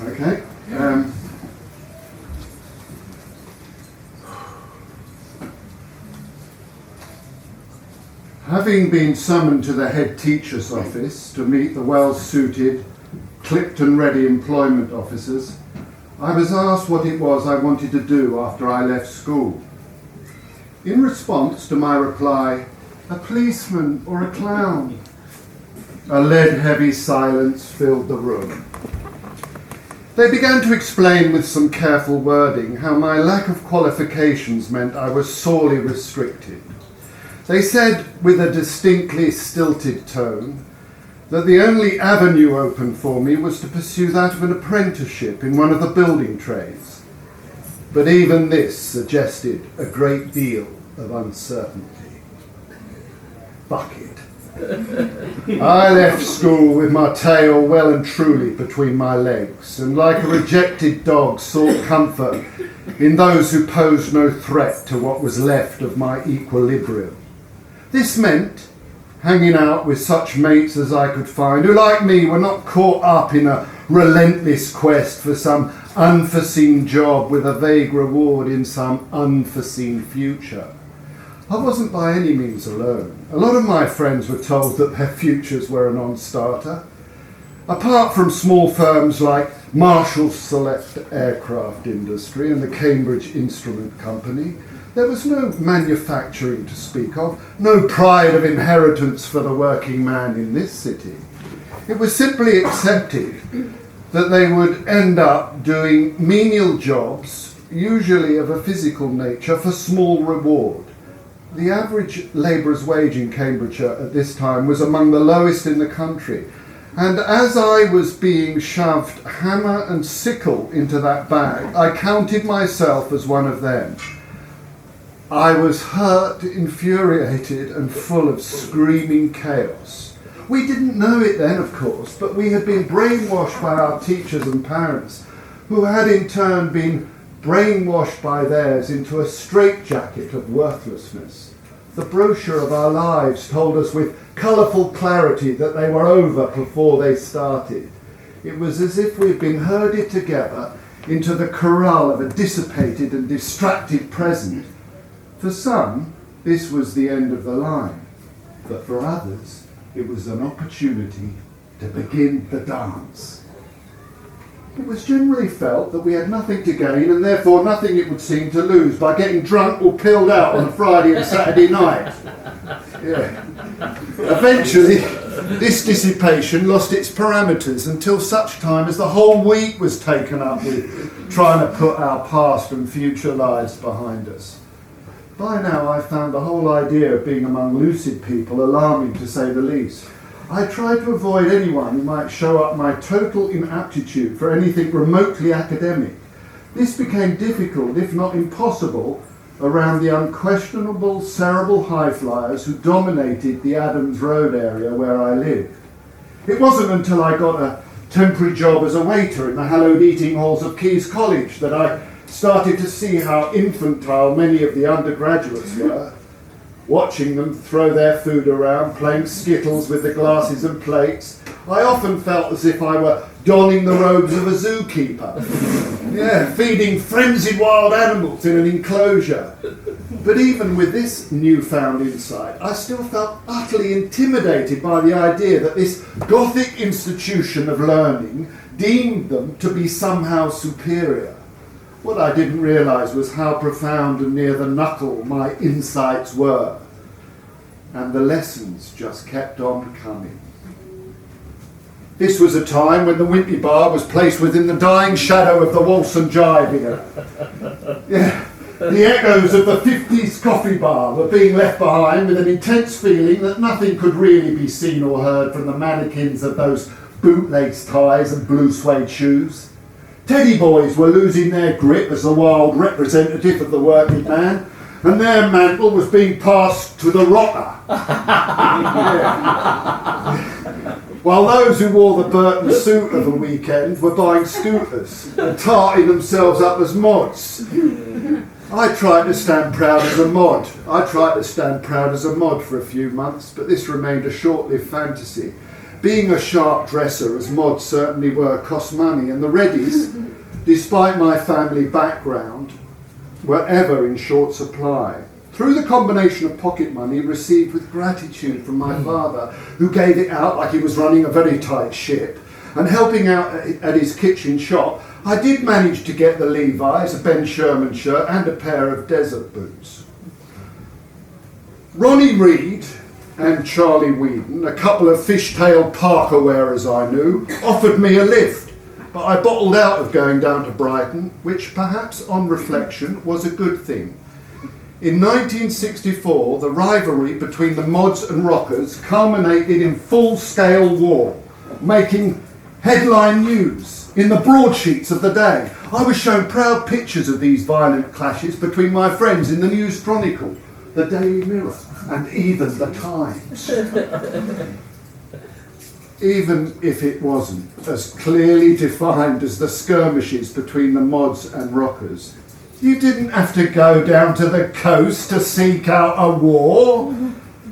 Okay. Having been summoned to the head teacher's office to meet the well-suited, clipped and ready employment officers, I was asked what it was I wanted to do after I left school. In response to my reply, a policeman or a clown, a lead-heavy silence filled the room. They began to explain with some careful wording how my lack of qualifications meant I was sorely restricted. They said, with a distinctly stilted tone, that the only avenue open for me was to pursue that of an apprenticeship in one of the building trades. But even this suggested a great deal of uncertainty. Bucket. I left school with my tail well and truly between my legs, and like a rejected dog sought comfort in those who posed no threat to what was left of my equilibrium. This meant hanging out with such mates as I could find, who, like me, were not caught up in a relentless quest for some unforeseen job with a vague reward in some unforeseen future. I wasn't by any means alone. A lot of my friends were told that their futures were a non-starter. Apart from small firms like Marshall's Select Aircraft Industry and the Cambridge Instrument Company, there was no manufacturing to speak of, no pride of inheritance for the working man in this city. It was simply accepted that they would end up doing menial jobs, usually of a physical nature, for small reward. The average labourer's wage in Cambridgeshire at this time was among the lowest in the country, and as I was being shoved hammer and sickle into that bag, I counted myself as one of them. I was hurt, infuriated, and full of screaming chaos. We didn't know it then, of course, but we had been brainwashed by our teachers and parents, who had in turn been brainwashed by theirs into a straitjacket of worthlessness. The brochure of our lives told us with colourful clarity that they were over before they started. It was as if we'd been herded together into the corral of a dissipated and distracted present. For some, this was the end of the line, but for others, it was an opportunity to begin the dance. It was generally felt that we had nothing to gain and therefore nothing, it would seem, to lose by getting drunk or pilled out on a Friday and Saturday night. Yeah. Eventually, this dissipation lost its parameters until such time as the whole week was taken up with trying to put our past and future lives behind us. By now I found the whole idea of being among lucid people alarming, to say the least. I tried to avoid anyone who might show up my total inaptitude for anything remotely academic. This became difficult, if not impossible, around the unquestionable cerebral highflyers who dominated the Adams Road area where I lived. It wasn't until I got a temporary job as a waiter in the hallowed eating halls of Keyes College that I started to see how infantile many of the undergraduates were, watching them throw their food around, playing skittles with the glasses and plates. I often felt as if I were donning the robes of a zookeeper, feeding frenzied wild animals in an enclosure. But even with this newfound insight, I still felt utterly intimidated by the idea that this Gothic institution of learning deemed them to be somehow superior. What I didn't realise was how profound and near the knuckle my insights were. And the lessons just kept on coming. This was a time when the Wimpy Bar was placed within the dying shadow of the Waltz and Jive here. The echoes of the 50s coffee bar were being left behind with an intense feeling that nothing could really be seen or heard from the mannequins of those bootlace ties and blue suede shoes. Teddy boys were losing their grip as the wild representative of the working man, and their mantle was being passed to the rocker. While those who wore the Burton suit of a weekend were buying scooters and tarting themselves up as mods. I tried to stand proud as a mod. For a few months, but this remained a short-lived fantasy. Being a sharp dresser, as mods certainly were, cost money, and the Reddies, despite my family background, were ever in short supply. Through the combination of pocket money received with gratitude from my father, who gave it out like he was running a very tight ship, and helping out at his kitchen shop, I did manage to get the Levi's, a Ben Sherman shirt, and a pair of desert boots. Ronnie Reed and Charlie Whedon, a couple of fishtail parka wearers I knew, offered me a lift, but I bottled out of going down to Brighton, which perhaps on reflection was a good thing. In 1964, the rivalry between the mods and rockers culminated in full-scale war, making headline news in the broadsheets of the day. I was shown proud pictures of these violent clashes between my friends in the News Chronicle, the Daily Mirror, and even the Times. Even if it wasn't as clearly defined as the skirmishes between the mods and rockers, you didn't have to go down to the coast to seek out a war.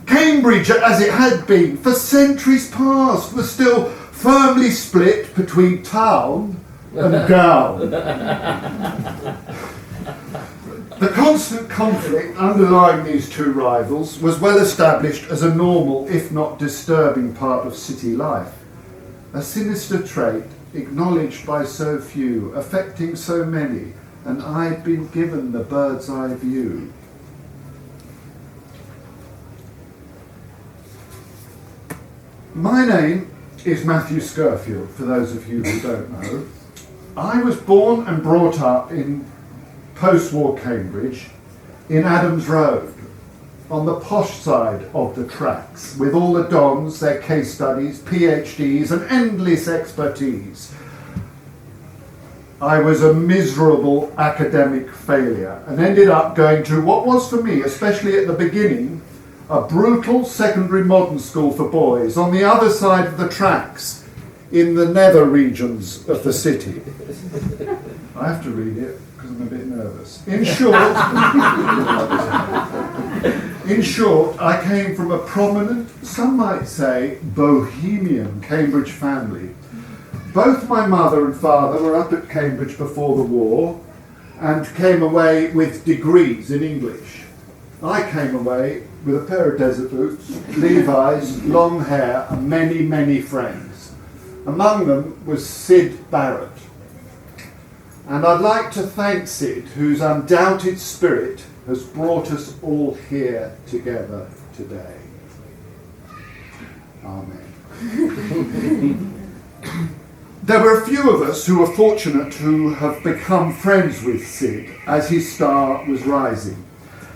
Cambridge, as it had been for centuries past, was still firmly split between town and gown. The constant conflict underlying these two rivals was well established as a normal, if not disturbing, part of city life. A sinister trait acknowledged by so few, affecting so many, and I'd been given the bird's eye view. My name is Matthew Scurfield, for those of you who don't know. I was born and brought up in post-war Cambridge, in Adams Road, on the posh side of the tracks, with all the dons, their case studies, PhDs, and endless expertise. I was a miserable academic failure and ended up going to what was for me, especially at the beginning, a brutal secondary modern school for boys on the other side of the tracks in the nether regions of the city. I have to read it because I'm a bit nervous. In short, I came from a prominent, some might say, bohemian Cambridge family. Both my mother and father were up at Cambridge before the war and came away with degrees in English. I came away with a pair of desert boots, Levi's, long hair, and many, many friends. Among them was Syd Barrett. And I'd like to thank Syd, whose undoubted spirit has brought us all here together today. Amen. There were a few of us who were fortunate to have become friends with Syd as his star was rising.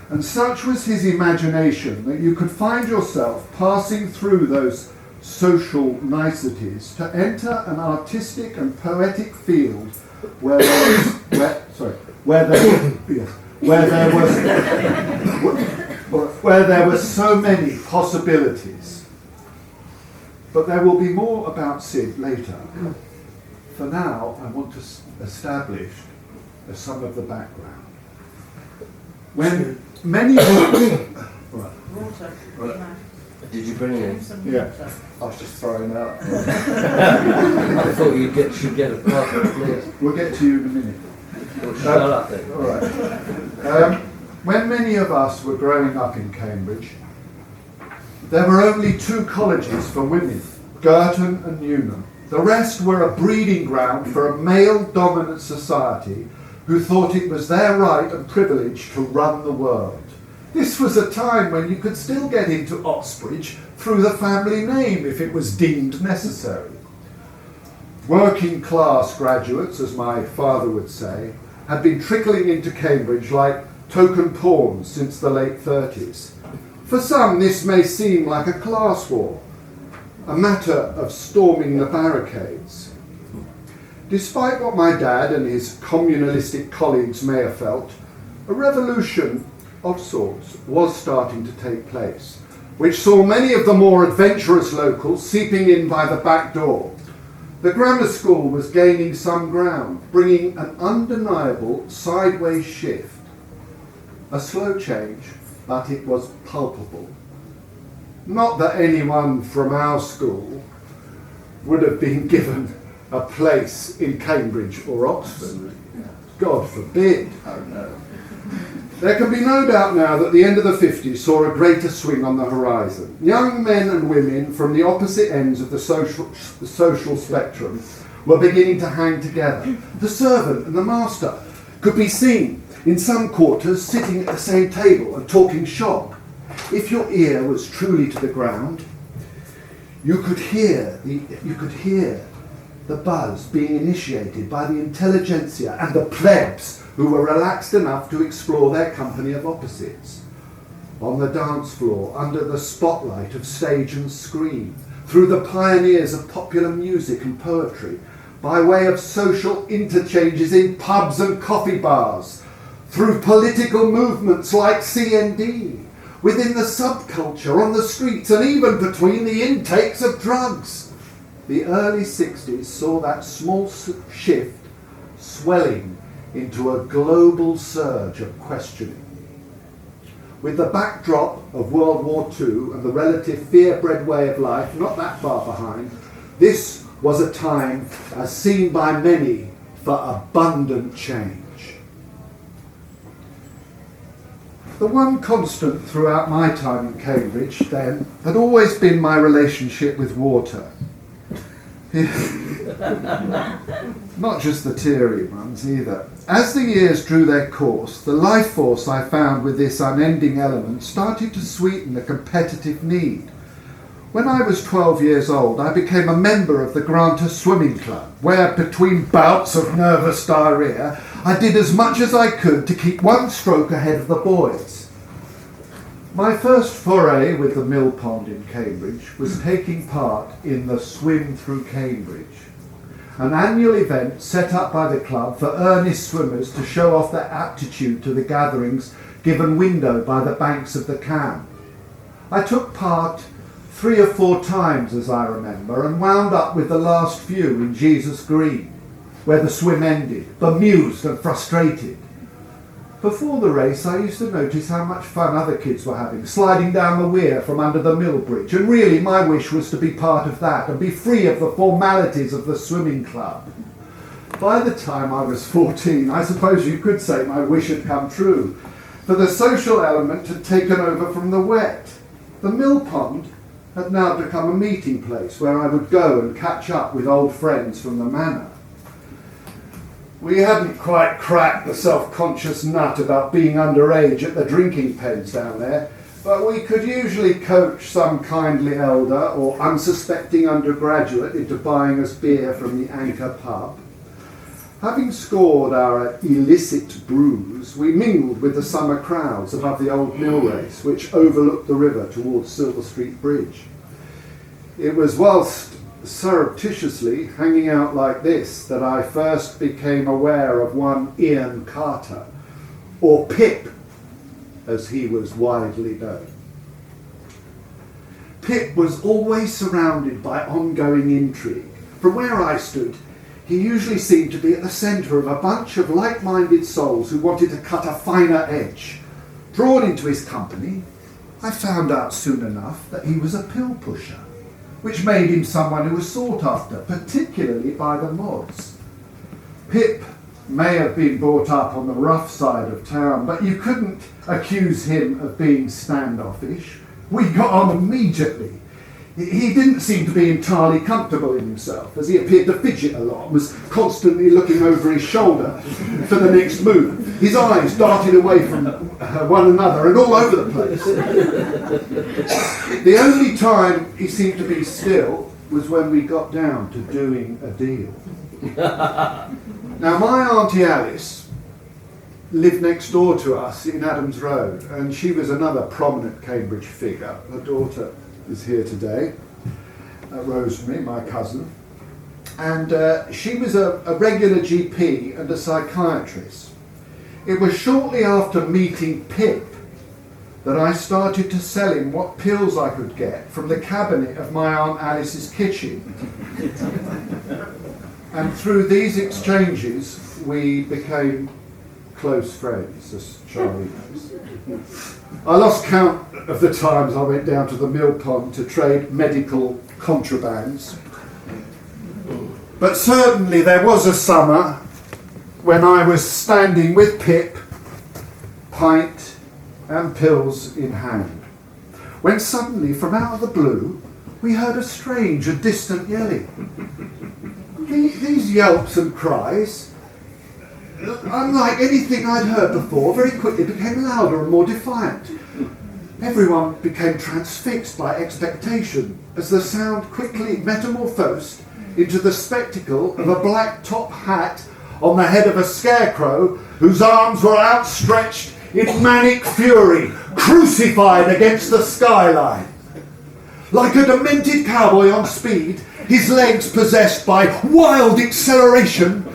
And such was his imagination that you could find yourself passing through those social niceties to enter an artistic and poetic field where there were so many possibilities. But there will be more about Syd later. For now, I want to establish some of the background. When many Water. Did you bring it? yeah, I was just throwing out. I thought she'd get a part of it. We'll get to you in a minute. Well, shut up then. All right. When many of us were growing up in Cambridge, there were only two colleges for women, Girton and Newnham. The rest were a breeding ground for a male-dominant society who thought it was their right and privilege to run the world. This was a time when you could still get into Oxbridge through the family name if it was deemed necessary. Working class graduates, as my father would say, had been trickling into Cambridge like token pawns since the late 30s. For some, this may seem like a class war, a matter of storming the barricades. Despite what my dad and his communalistic colleagues may have felt, a revolution of sorts was starting to take place, which saw many of the more adventurous locals seeping in by the back door. The grammar school was gaining some ground, bringing an undeniable sideways shift. A slow change, but it was palpable. Not that anyone from our school would have been given a place in Cambridge or Oxford. God forbid. Oh no. There can be no doubt now that the end of the 50s saw a greater swing on the horizon. Young men and women from the opposite ends of the social spectrum were beginning to hang together. The servant and the master could be seen in some quarters sitting at the same table and talking shop. If your ear was truly to the ground, you could hear the buzz being initiated by the intelligentsia and the plebs who were relaxed enough to explore their company of opposites. On the dance floor, under the spotlight of stage and screen, through the pioneers of popular music and poetry, by way of social interchanges in pubs and coffee bars, through political movements like CND, within the subculture, on the streets, and even between the intakes of drugs. The early 60s saw that small shift swelling into a global surge of questioning. With the backdrop of World War II and the relative fear-bred way of life not that far behind, this was a time, as seen by many, for abundant change. The one constant throughout my time in Cambridge, then, had always been my relationship with water. Not just the teary ones either. As the years drew their course, the life force I found with this unending element started to sweeten the competitive need. When I was 12 years old, I became a member of the Granta Swimming Club, where between bouts of nervous diarrhoea, I did as much as I could to keep one stroke ahead of the boys. My first foray with the Mill Pond in Cambridge was taking part in the Swim Through Cambridge, an annual event set up by the club for earnest swimmers to show off their aptitude to the gatherings given window by the banks of the Cam. I took part 3 or 4 times, as I remember, and wound up with the last few in Jesus Green, where the swim ended, bemused and frustrated. Before the race, I used to notice how much fun other kids were having, sliding down the weir from under the mill bridge, and really my wish was to be part of that and be free of the formalities of the swimming club. By the time I was 14, I suppose you could say my wish had come true, for the social element had taken over from the wet. The mill pond had now become a meeting place where I would go and catch up with old friends from the manor. We hadn't quite cracked the self-conscious nut about being underage at the drinking pens down there, but we could usually coach some kindly elder or unsuspecting undergraduate into buying us beer from the Anchor pub. Having scored our illicit brews, we mingled with the summer crowds above the old mill race, which overlooked the river towards Silver Street Bridge. It was whilst surreptitiously hanging out like this that I first became aware of one Iain Carter, or Pip, as he was widely known. Pip was always surrounded by ongoing intrigue. From where I stood, he usually seemed to be at the centre of a bunch of like-minded souls who wanted to cut a finer edge. Drawn into his company, I found out soon enough that he was a pill pusher, which made him someone who was sought after, particularly by the mods. Pip may have been brought up on the rough side of town, but you couldn't accuse him of being standoffish. We got on immediately. He didn't seem to be entirely comfortable in himself, as he appeared to fidget a lot and was constantly looking over his shoulder for the next move. His eyes darted away from one another and all over the place. The only time he seemed to be still was when we got down to doing a deal. Now, my Auntie Alice lived next door to us in Adams Road, and she was another prominent Cambridge figure. Her daughter is here today, Rosemary, my cousin, and she was a regular GP and a psychiatrist. It was shortly after meeting Pip that I started to sell him what pills I could get from the cabinet of my Aunt Alice's kitchen. And through these exchanges we became close friends, as Charlie knows. I lost count of the times I went down to the mill pond to trade medical contrabands. But certainly there was a summer when I was standing with Pip, pint and pills in hand, when suddenly from out of the blue we heard a strange and distant yelling. These yelps and cries, unlike anything I'd heard before, very quickly became louder and more defiant. Everyone became transfixed by expectation as the sound quickly metamorphosed into the spectacle of a black top hat on the head of a scarecrow whose arms were outstretched in manic fury, crucified against the skyline. Like a demented cowboy on speed, his legs possessed by wild acceleration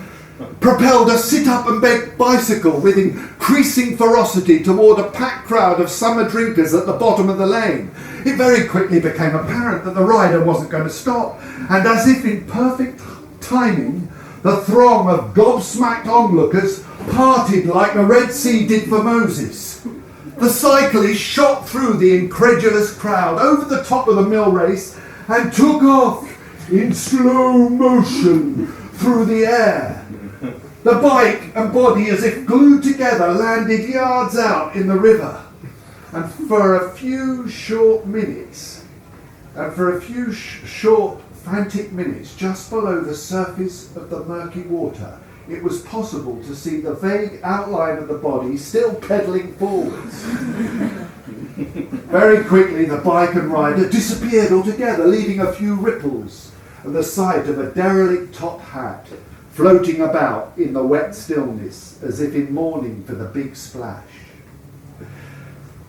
propelled a sit-up-and-beg bicycle with increasing ferocity toward a packed crowd of summer drinkers at the bottom of the lane. It very quickly became apparent that the rider wasn't going to stop, and as if in perfect timing, the throng of gobsmacked onlookers parted like the Red Sea did for Moses. The cyclist shot through the incredulous crowd over the top of the mill race and took off in slow motion through the air. The bike and body, as if glued together, landed yards out in the river. And for a few short frantic minutes, just below the surface of the murky water, it was possible to see the vague outline of the body still pedalling forwards. Very quickly, the bike and rider disappeared altogether, leaving a few ripples and the sight of a derelict top hat floating about in the wet stillness as if in mourning for the big splash.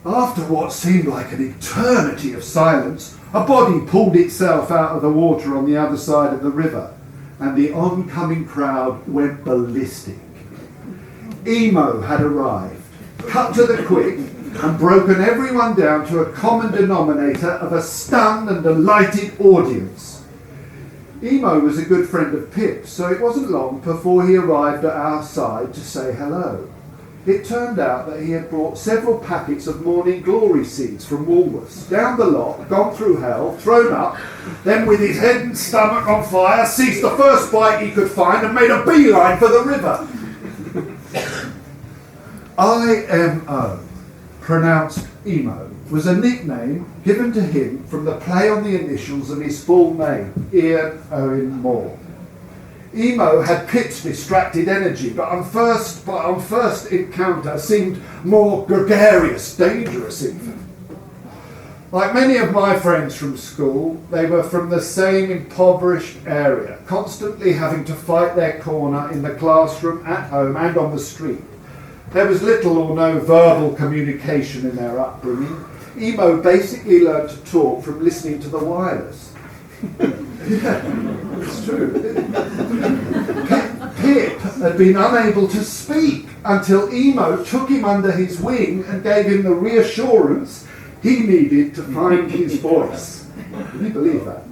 After what seemed like an eternity of silence, a body pulled itself out of the water on the other side of the river, and the oncoming crowd went ballistic. Emo had arrived, cut to the quick, and broken everyone down to a common denominator of a stunned and delighted audience. Emo was a good friend of Pip's, so it wasn't long before he arrived at our side to say hello. It turned out that he had brought several packets of morning glory seeds from Woolworths, down the lot, gone through hell, thrown up, then with his head and stomach on fire, seized the first bite he could find and made a beeline for the river. IMO, pronounced Emo, was a nickname given to him from the play on the initials of his full name, Iain Owen Moore. Emo had Pip's distracted energy, but on first encounter seemed more gregarious, dangerous even. Like many of my friends from school, they were from the same impoverished area, constantly having to fight their corner in the classroom, at home and on the street. There was little or no verbal communication in their upbringing. Emo basically learned to talk from listening to the wireless. Yeah, it's true. Pip had been unable to speak until Emo took him under his wing and gave him the reassurance he needed to find his voice. Can you believe that?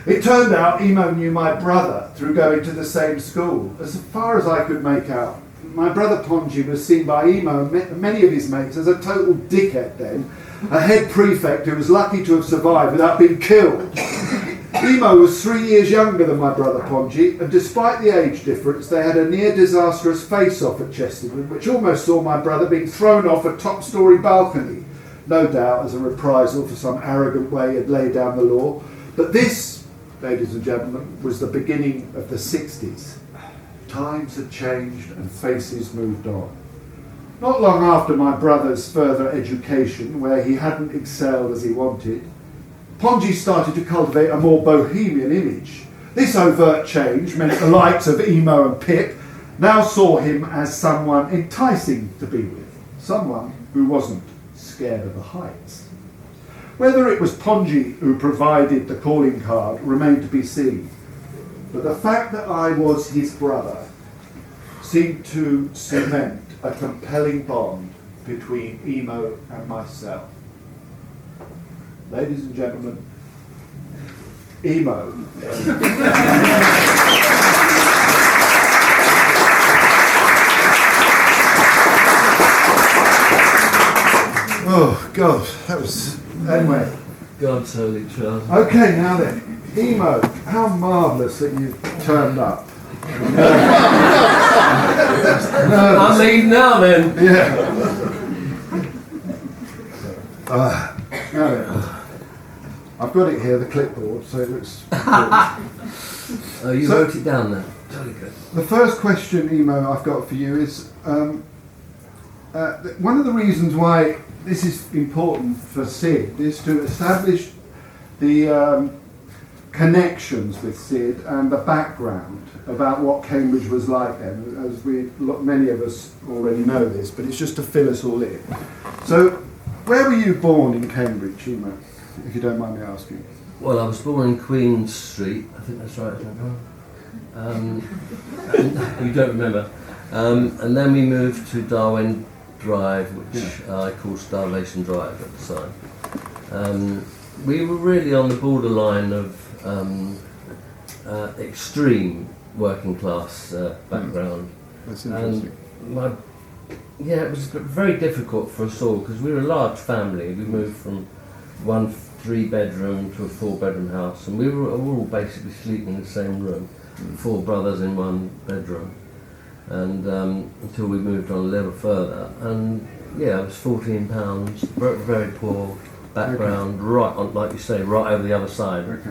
It turned out Emo knew my brother through going to the same school. As far as I could make out, my brother Ponji was seen by Emo and many of his mates as a total dickhead then, a head prefect who was lucky to have survived without being killed. Emo was 3 years younger than my brother Ponji, and despite the age difference, they had a near disastrous face-off at Chesterton, which almost saw my brother being thrown off a top-storey balcony, no doubt as a reprisal for some arrogant way he had laid down the law. But this, ladies and gentlemen, was the beginning of the 60s. Times had changed and faces moved on. Not long after my brother's further education, where he hadn't excelled as he wanted, Ponji started to cultivate a more bohemian image. This overt change meant the likes of Emo and Pip now saw him as someone enticing to be with, someone who wasn't scared of the heights. Whether it was Ponji who provided the calling card remained to be seen, but the fact that I was his brother seemed to cement a compelling bond between Emo and myself. Ladies and gentlemen, Emo. Oh, God, that was... Anyway. God's holy child. Okay, now then. Emo, how marvellous that you've turned up. I'm leaving now then. Yeah. Now then. I've got it here, the clipboard, so it looks important. Oh, you So- wrote it down then. Jolly good. The first question, Emo, I've got for you is one of the reasons why this is important for Syd is to establish the connections with Syd and the background about what Cambridge was like then. As many of us already know this, but it's just to fill us all in. So, where were you born in Cambridge, Emo, if you don't mind me asking? Well, I was born in Queen Street. I think that's right, isn't it? You don't remember. And then we moved to Darwin Drive, which I called Starvation Drive at the time. We were really on the borderline of extreme working class background. That's interesting. And it was very difficult for us all because we were a large family. We moved from one 3-bedroom to a 4-bedroom house, and we were all basically sleeping in the same room, 4 brothers in one bedroom, and until we moved on a little further. And I was £14, very, very poor background, right on, like you say, right over the other side of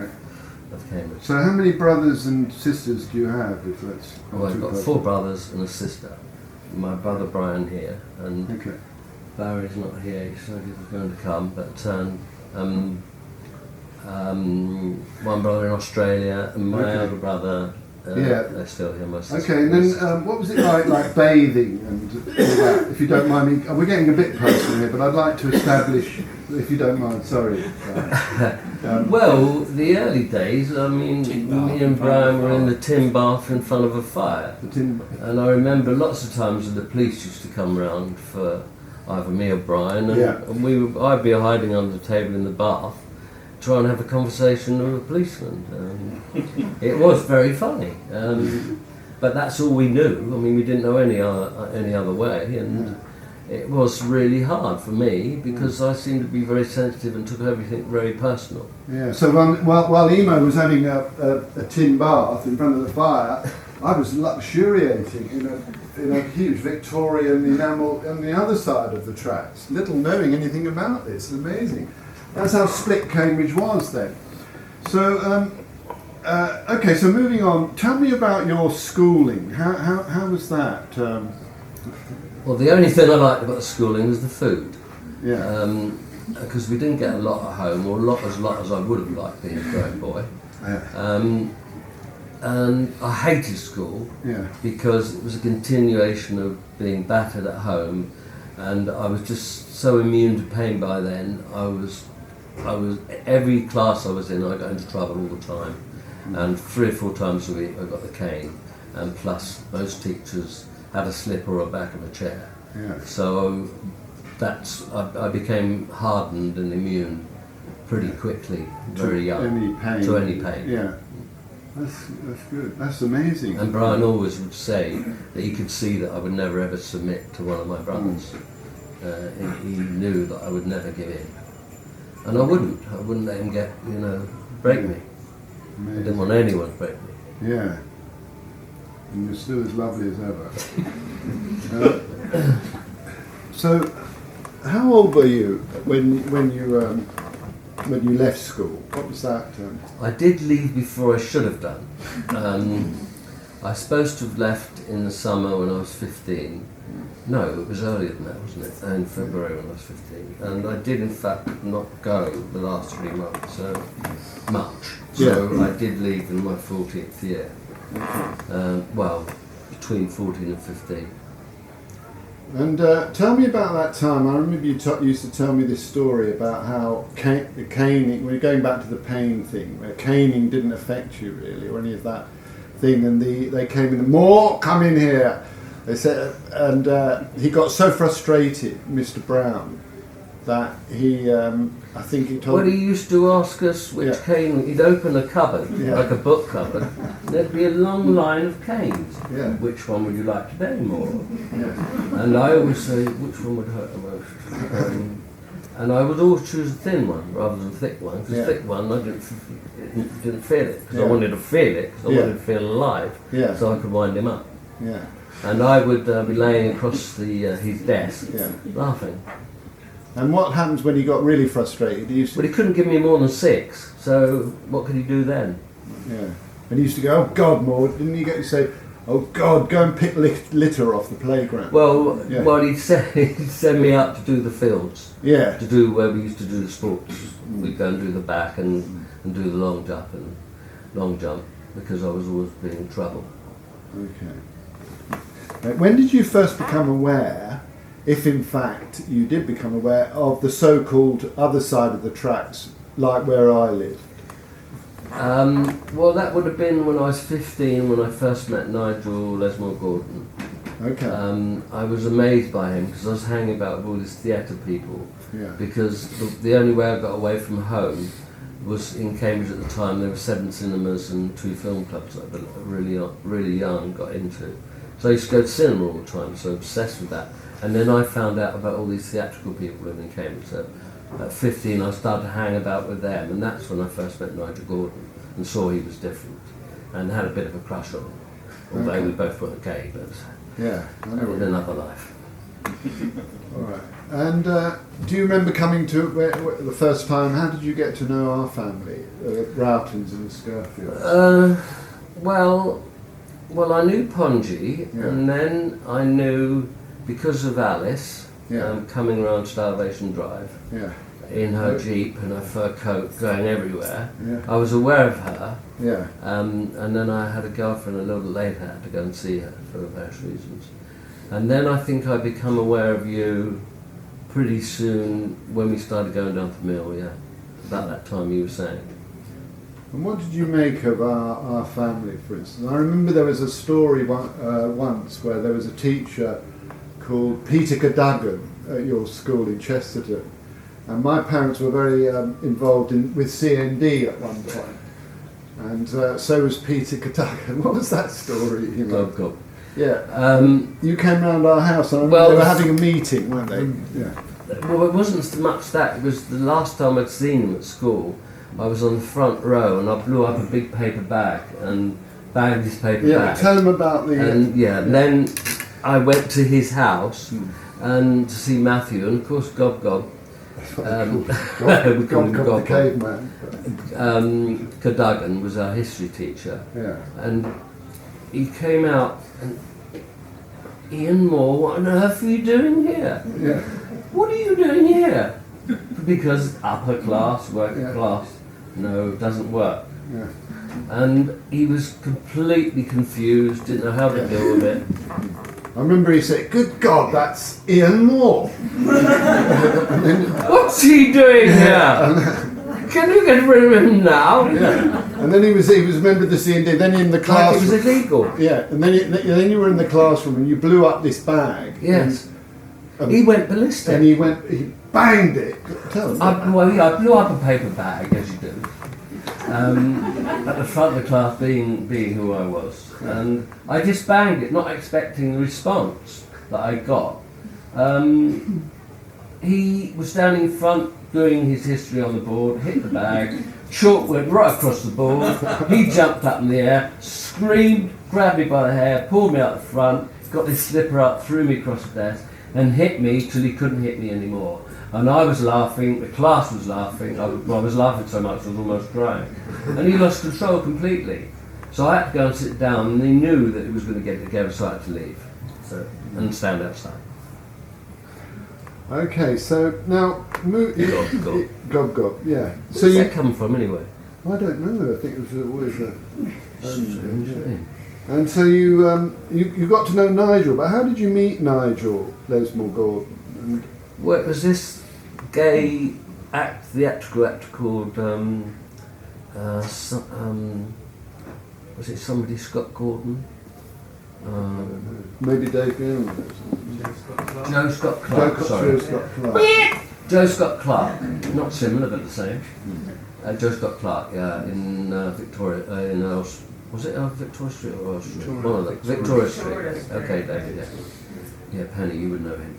Cambridge. So how many brothers and sisters do you have, if that's... Well, I've got 4 brothers and a sister. My brother Brian here, and Barry's not here, he said he was going to come, but one brother in Australia, and my other brother, they're still here, my sister. Okay, and then what was it like bathing and all that, if you don't mind me? We're getting a bit personal here, but I'd like to establish, if you don't mind, sorry. Well, the early days, I mean, me and Brian were in the tin bath in front of a fire. And I remember lots of times when the police used to come round for either me or Brian, and I'd be hiding under the table in the bath, trying to have a conversation with a policeman. It was very funny, but that's all we knew. I mean, we didn't know any other way, and it was really hard for me because I seemed to be very sensitive and took everything very personal. Yeah. So while Emo was having a tin bath in front of the fire, I was luxuriating in a huge Victorian enamel on the other side of the tracks, little knowing anything about this. It's amazing. That's how split Cambridge was then. So, okay, so moving on, tell me about your schooling. How was that? Well, the only thing I liked about the schooling was the food. Yeah. Because we didn't get a lot at home, or as lot as I would have liked being a grown boy. And I hated school because it was a continuation of being battered at home, and I was just so immune to pain by then. I was every class I was in, I got into trouble all the time, and 3 or 4 times a week I got the cane, and plus most teachers had a slip or a back of a chair. Yeah. So I became hardened and immune pretty quickly, very young, to any pain. Yeah. That's good. That's amazing. And Brian always would say that he could see that I would never ever submit to one of my brothers. He knew that I would never give in. And I wouldn't let him break me. Amazing. I didn't want anyone to break me. Yeah. And you're still as lovely as ever. So, how old were you when you left school? What was that? I did leave before I should have done. I was supposed to have left in the summer when I was 15. No, it was earlier than that, wasn't it? In February when I was 15. And I did in fact not go the last 3 months much. So I did leave in my 14th year. Between 14 and 15. And tell me about that time. I remember you used to tell me this story about how the caning, we're going back to the pain thing, where caning didn't affect you really, or any of that thing, and they came in, more, come in here, they said, and he got so frustrated, Mr. Brown, that he, I think he told... Well, he used to ask us which cane, he'd open a cupboard, like a book cupboard, there'd be a long line of canes. Yeah. Which one would you like today more? Yeah. And I always say, which one would hurt the most? And I would always choose a thin one rather than a thick one, because Yeah. the thick one I didn't feel it, because Yeah. I wanted to feel it, because I Yeah. wanted to feel alive, Yeah. so I could wind him up. Yeah. And I would be laying across his desk, Yeah. laughing. And what happens when he got really frustrated? He used to, But he couldn't give me more than 6, so what could he do then? yeah. And he used to go, "Oh God, Maud!" Didn't you get to say, "Oh God, go and pick litter off the playground"? Well, Yeah. he'd send me out to do the fields, Yeah. to do where we used to do the sports. We'd go and do the back and do the long jump, because I was always being in trouble. Okay. When did you first become aware, if in fact you did become aware, of the so-called other side of the tracks, like where I live? Well, that would have been when I was 15, when I first met Nigel Lesmore Gordon. Okay. I was amazed by him, because I was hanging about with all these theatre people, Yeah. because the only way I got away from home was in Cambridge at the time. There were 7 cinemas and 2 film clubs that I really young got into. So I used to go to cinema all the time, so obsessed with that. And then I found out about all these theatrical people living in Cambridge. So at 15 I started to hang about with them, and that's when I first met Nigel Gordon and saw he was different and had a bit of a crush on him. Although Okay. we both weren't gay, but Yeah. I know. in another life. All right. And do you remember coming to the first time? How did you get to know our family, Routins and the Scurfields? Well, I knew Ponji, Yeah. and then I knew, because of Alice, Yeah. coming around Starvation Drive Yeah. in her Jeep and her fur coat, going everywhere. Yeah. I was aware of her, Yeah. and then I had a girlfriend a little later, had to go and see her for various reasons. And then I think I become aware of you pretty soon when we started going down to the mill, yeah. About that time you were saying. And what did you make of our family, for instance? I remember there was a story once where there was a teacher called Peter Cadogan at your school in Chesterton, and my parents were very involved with CND at one point, and so was Peter Cadogan. What was that story? You know? God. Yeah. You came round our house, and I remember Well, they were having a meeting, weren't they? Yeah. Well, it wasn't so much that. It was the last time I'd seen him at school. I was on the front row, and I blew up a big paper bag and bagged his paper Yeah. bag. Tell them about the. And then I went to his house and to see Matthew, and of course Gob. We call him Gob the caveman. Cadogan was our history teacher, Yeah. and he came out and, "Iain Moore, what on earth are you doing here? Yeah. What are you doing here?" Because upper class, working Yeah. class, no, doesn't work. Yeah. And he was completely confused, didn't know how to deal with it. I remember he said, "Good God, that's Iain Moore." What's he doing here? Can you get rid of him now? Yeah. And then he was a member of the CND. Then in the Like it was classroom. illegal. Yeah. And then you were in the classroom and you blew up this bag. Yes. And, He went ballistic. and he banged it. Tell him. I blew up a paper bag, as you do, at the front of the class, being who I was, and I just banged it, not expecting the response that I got. He was standing in front doing his history on the board, hit the bag, chalk went right across the board. He jumped up in the air, screamed, grabbed me by the hair, pulled me out the front, got his slipper up, threw me across the desk, and hit me till he couldn't hit me anymore. And I was laughing, the class was laughing, I was laughing so much I was almost crying. And he lost control completely. So I had to go and sit down, and he knew that he was going to get together, so I had to leave and stand outside. Okay, so now Gob. Yeah. So Where's you. that come from anyway? I don't know. I think it was always a. Strange name. And so you got to know Nigel, but how did you meet Nigel Lesmore Gordon? And, Well, it was this gay theatrical act called, was it somebody Scott Gordon? maybe Dave Gilman. Joe Scott Clark, sorry. Joe Scott Clark. Joe Scott Clark, not similar but the same. Joe Scott Clark, yeah, in Victoria, was it Victoria Street or Royal Street? One of them. Victoria Street. Okay, David, yeah. Yeah, Penny, you would know him.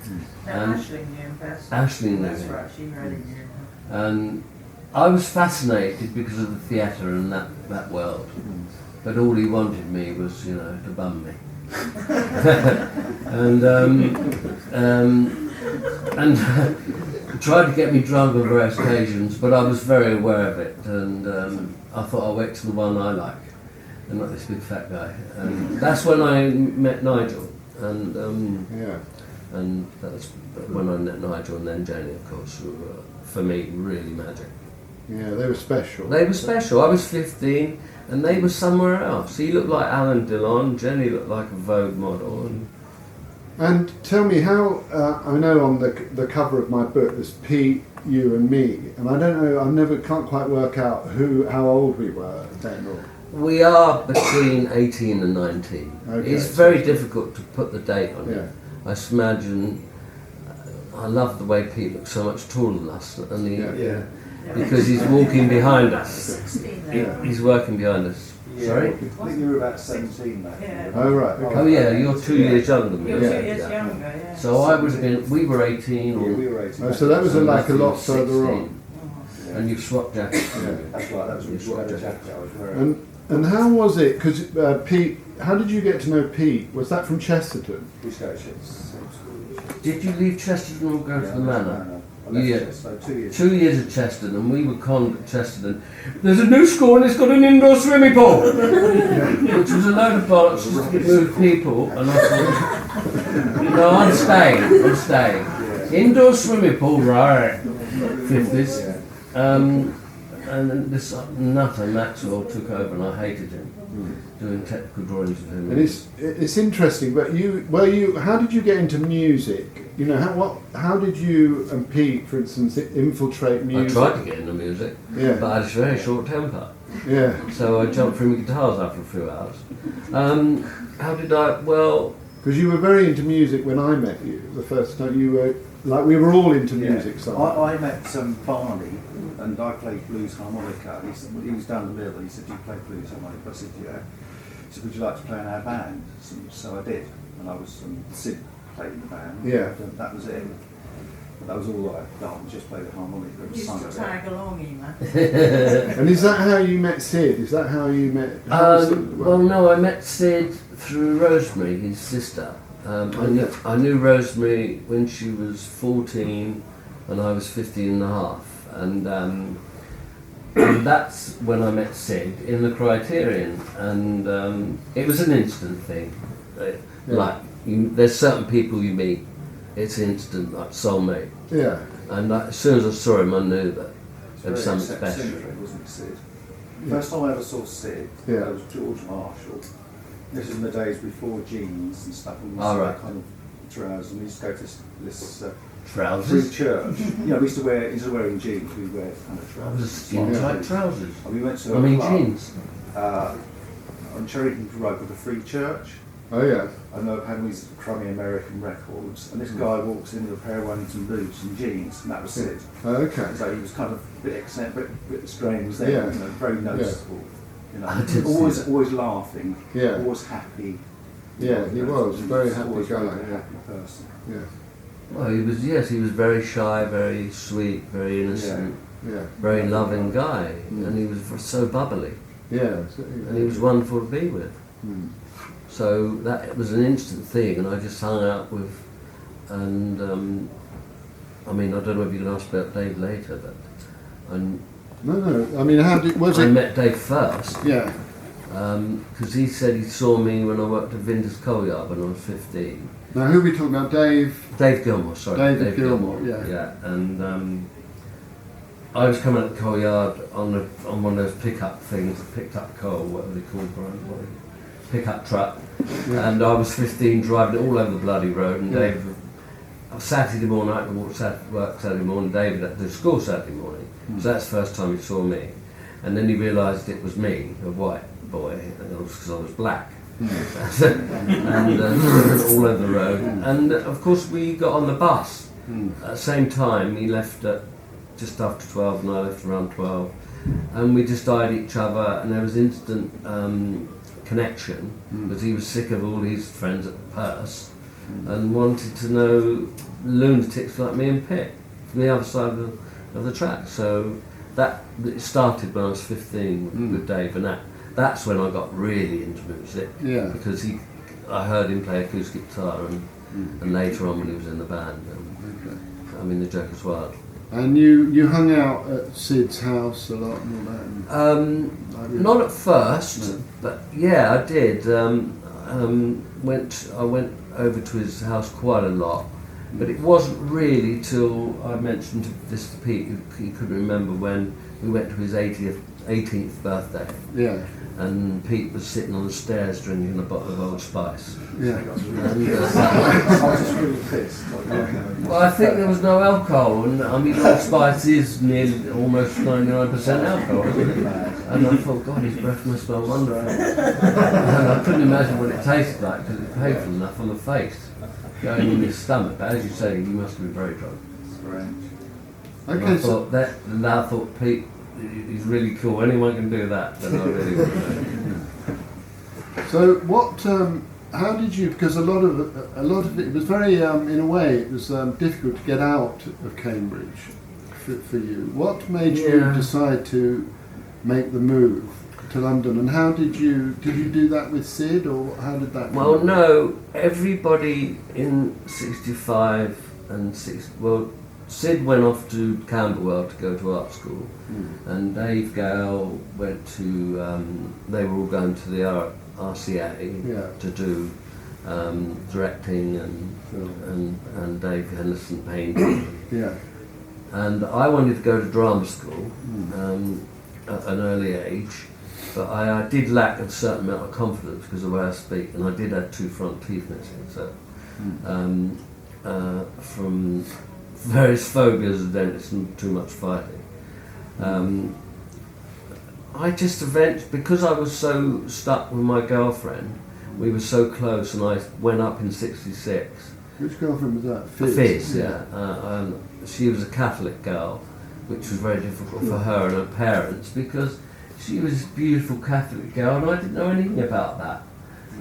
No, And Ashley knew him best. Ashley knew That's him. right, she really knew him. And I was fascinated because of the theatre and that world. But all he wanted me was, to bum me. and tried to get me drunk on various occasions, but I was very aware of it, and I thought I'll wait till the one I like, and not this big fat guy. And that's when I met Nigel, and that's when I met Nigel, and then Jenny, of course, who were, for me, really magic. Yeah, they were special. They were special. I was 15, and they were somewhere else. He looked like Alan Dillon, Jenny looked like a Vogue model. And tell me how, I know on the cover of my book there's Pete, you and me, and I don't know, can't quite work out how old we were then. Or... We are between 18 and 19. Okay, It's very difficult to put the date on it. Yeah. I just imagine, I love the way Pete looks so much taller than us, and because he's walking behind us. 16 then. He's working behind us. Yeah, Sorry? I think you were about 17 back then. Oh right. Okay. Oh yeah, you're 2 years younger than me. You're 2 years Yeah. younger, yeah. So I would have been, we were 18 Yeah, or... we were 18. Oh, so that was and like a Matthew lot was further 16. on. Yeah. And you've swapped jackets. Yeah. That's right, that was Yes, whatever right. jacket I was wearing. And how was it? Because Pete, how did you get to know Pete? Was that from Chesterton? We used to go to same school. Did you leave Chesterton or go to the manor? I left Yeah. Chester, 2 years. 2 years at Chesterton, and we were conned at Chesterton. There's a new school and it's got an indoor swimming pool, which was a load of bollocks just to move people. And I thought, I'm staying. Indoor swimming pool, right? 50s. And then this nutter Maxwell took over, and I hated him, doing technical drawings of him. And it's interesting. But how did you get into music? How did you and Pete, for instance, infiltrate I music? tried to get into music, Yeah. but I had a very short temper. Yeah. So I jumped through my guitars after a few hours. How did I? Well, Because you were very into music when I met you the first time. You were we were all into music. So I met Barney, and I played blues harmonica. He was down the middle. He said, "Do you play blues harmonica?" I said, "Yeah." He said, "Would you like to play in our band?" So I did, and I was Syd played in the band. Yeah. And that was it. But that was all I'd done. Just play the harmonica and Used sung to a bit. tag along, Iain. And is that how you met Syd? Is that how you met? how was it? well, no, I met Syd through Rosemary, his sister. I knew Rosemary when she was 14 and I was 15 and a half. And that's when I met Syd in the Criterion. And it was an instant thing. There's certain people you meet, it's instant, like soulmate. Yeah. And as soon as I saw him, I knew that there was It's very something special. eccentric, wasn't it, Syd? First time I ever saw Syd, Yeah. that was George Marshall. This is in the days before jeans and stuff, and we Oh, used to wear right. kind of trousers, and we used to go to this free Trousers? church. We used to wear, instead of wearing jeans, we wear kind of trousers. Skin tight trousers. And we went to I a mean club, jeans. on Cherrington Road called the Free Church. Oh yeah. And they were having these crummy American records, and this guy walks in with a pair of Wellington boots and jeans, and that was Syd. Oh, okay. So he was kind of a bit eccentric, bit strange there, Yeah. very noticeable. I did see Always laughing, Yeah. always happy. Yeah, he was very happy always guy. a very Yeah. happy person. Yeah. Well, he was very shy, very sweet, very innocent, Yeah. very loving guy, and he was so bubbly, Yeah. and he was wonderful to be with. Mm. So that was an instant thing, and I just hung out with, and I mean, I don't know if you can ask about Dave later, but No. I mean, how was I it? met Dave first, Yeah. because he said he saw me when I worked at Vinder's Coal Yard when I was 15. Now, who are we talking about? Dave. Dave Gilmore, sorry. David Gilmore, yeah. Yeah, and I was coming at the coal yard on one of those pickup things, picked up coal, whatever they call it, pickup truck, Yeah. and I was 15 driving it all over the bloody road, and David, Saturday morning, I had to work Saturday morning, David had to do school Saturday morning, so that's the first time he saw me, and then he realised it was me, a white boy, and it was because I was black. And all over the road, and of course we got on the bus at the same time. He left at just after 12 and I left around 12, and we just eyed each other, and there was instant connection because he was sick of all his friends at the purse, and wanted to know lunatics like me and Pip from the other side of the track. So it started when I was 15 with Dave, and that's when I got really into music. Yeah. Because I heard him play acoustic guitar, and later on when he was in the band, the Joker's Wild. And you hung out at Syd's house a lot and all that? Not at first, but yeah, I did. I went over to his house quite a lot, but it wasn't really till I mentioned this to Pete, he couldn't remember, when we went to his 18th birthday. Yeah. And Pete was sitting on the stairs drinking a bottle of Old Spice. Yeah. I was just really pissed. Well, I think there was no alcohol, and Old Spice is nearly almost 99% alcohol, isn't it? And I thought, God, his breath must smell wonderful. And I couldn't imagine what it tasted like, because it's painful enough on the face, going in his stomach. But as you say, he must have been very drunk. Strange. Okay, And I thought, Pete, he's really cool. Anyone can do that, then I really want to know. So what? How did you? Because a lot of it was very, in a way, it was difficult to get out of Cambridge for you. What made you decide to make the move to London, and how did you do that with Syd, or how did that? Well, no, everybody in '65 and Syd went off to Camberwell to go to art school, and Dave Gale went to. They were all going to the RCA to do directing and Dave Henderson painting. Yeah. And I wanted to go to drama school at an early age, but I did lack a certain amount of confidence because of the way I speak, and I did have 2 front teeth missing. So from various phobias of dentists and too much fighting. I just because I was so stuck with my girlfriend, we were so close, and I went up in '66. Which girlfriend was that? Fizz, yeah. She was a Catholic girl, which was very difficult for her and her parents, because she was a beautiful Catholic girl, and I didn't know anything about that,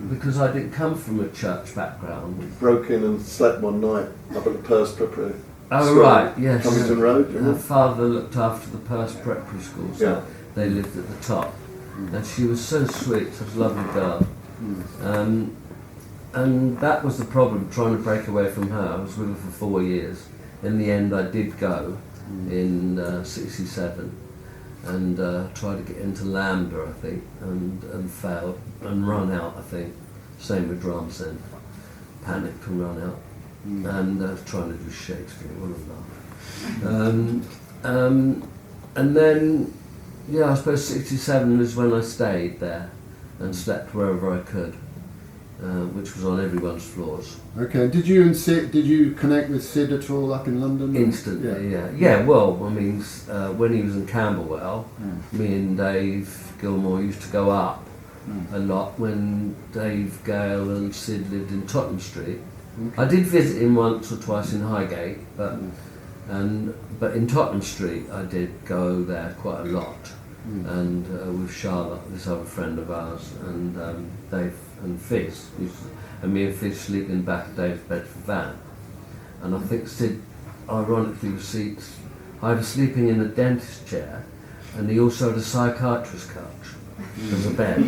because I didn't come from a church background. Broke in and slept one night up at the Perth Preparatory Oh, School, right, yes. Covington Road. Her father looked after the Perth Preparatory School, so Yeah. they lived at the top. And she was so sweet, such a lovely girl. And that was the problem, trying to break away from her. I was with her for 4 years. In the end, I did go in '67 and tried to get into Lambda, I think, and failed, and run out, I think. Same with Drama Centre. Panicked and run out. And trying to do Shakespeare, what a laugh. And then, I suppose '67 was when I stayed there and slept wherever I could, which was on everyone's floors. Okay. Did you connect with Syd at all up in London? Instantly, yeah. Well, when he was in Camberwell, me and Dave Gilmore used to go up a lot when Dave Gale and Syd lived in Tottenham Street. Okay. I did visit him once or twice in Highgate, but in Tottenham Street I did go there quite a lot, and with Charlotte, this other friend of ours, and Dave and Fizz, and me and Fizz sleep in the back of Dave's Bedford van, and I think Syd, ironically, was either sleeping in a dentist chair, and he also had a psychiatrist couch as a bed.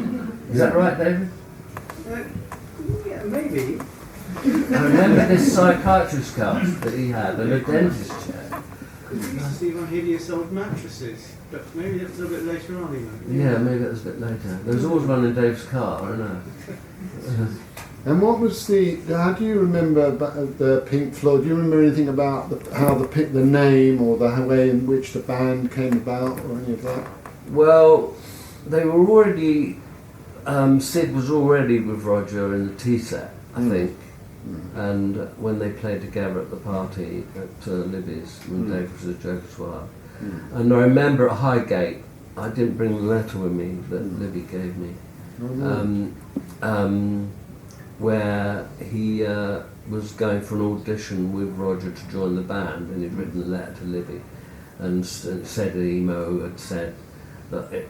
Is that right, David? Yeah, maybe. I remember this psychiatrist couch that he had and a dentist chair. We used to sleep on hideous old mattresses, but maybe that was a bit later on, even. Yeah, maybe that was a bit later. There was always one in Dave's car, I know. And what was how do you remember the Pink Floyd? Do you remember anything about how the name or the way in which the band came about or any of that? Well, they were already, Syd was already with Roger in the tea set, I think. And when they played together at the party at Libby's, when Dave was a Joker's Wild. And I remember at Highgate, I didn't bring the letter with me that Libby gave me, where he was going for an audition with Roger to join the band, and he'd written a letter to Libby, and said Emo had said that it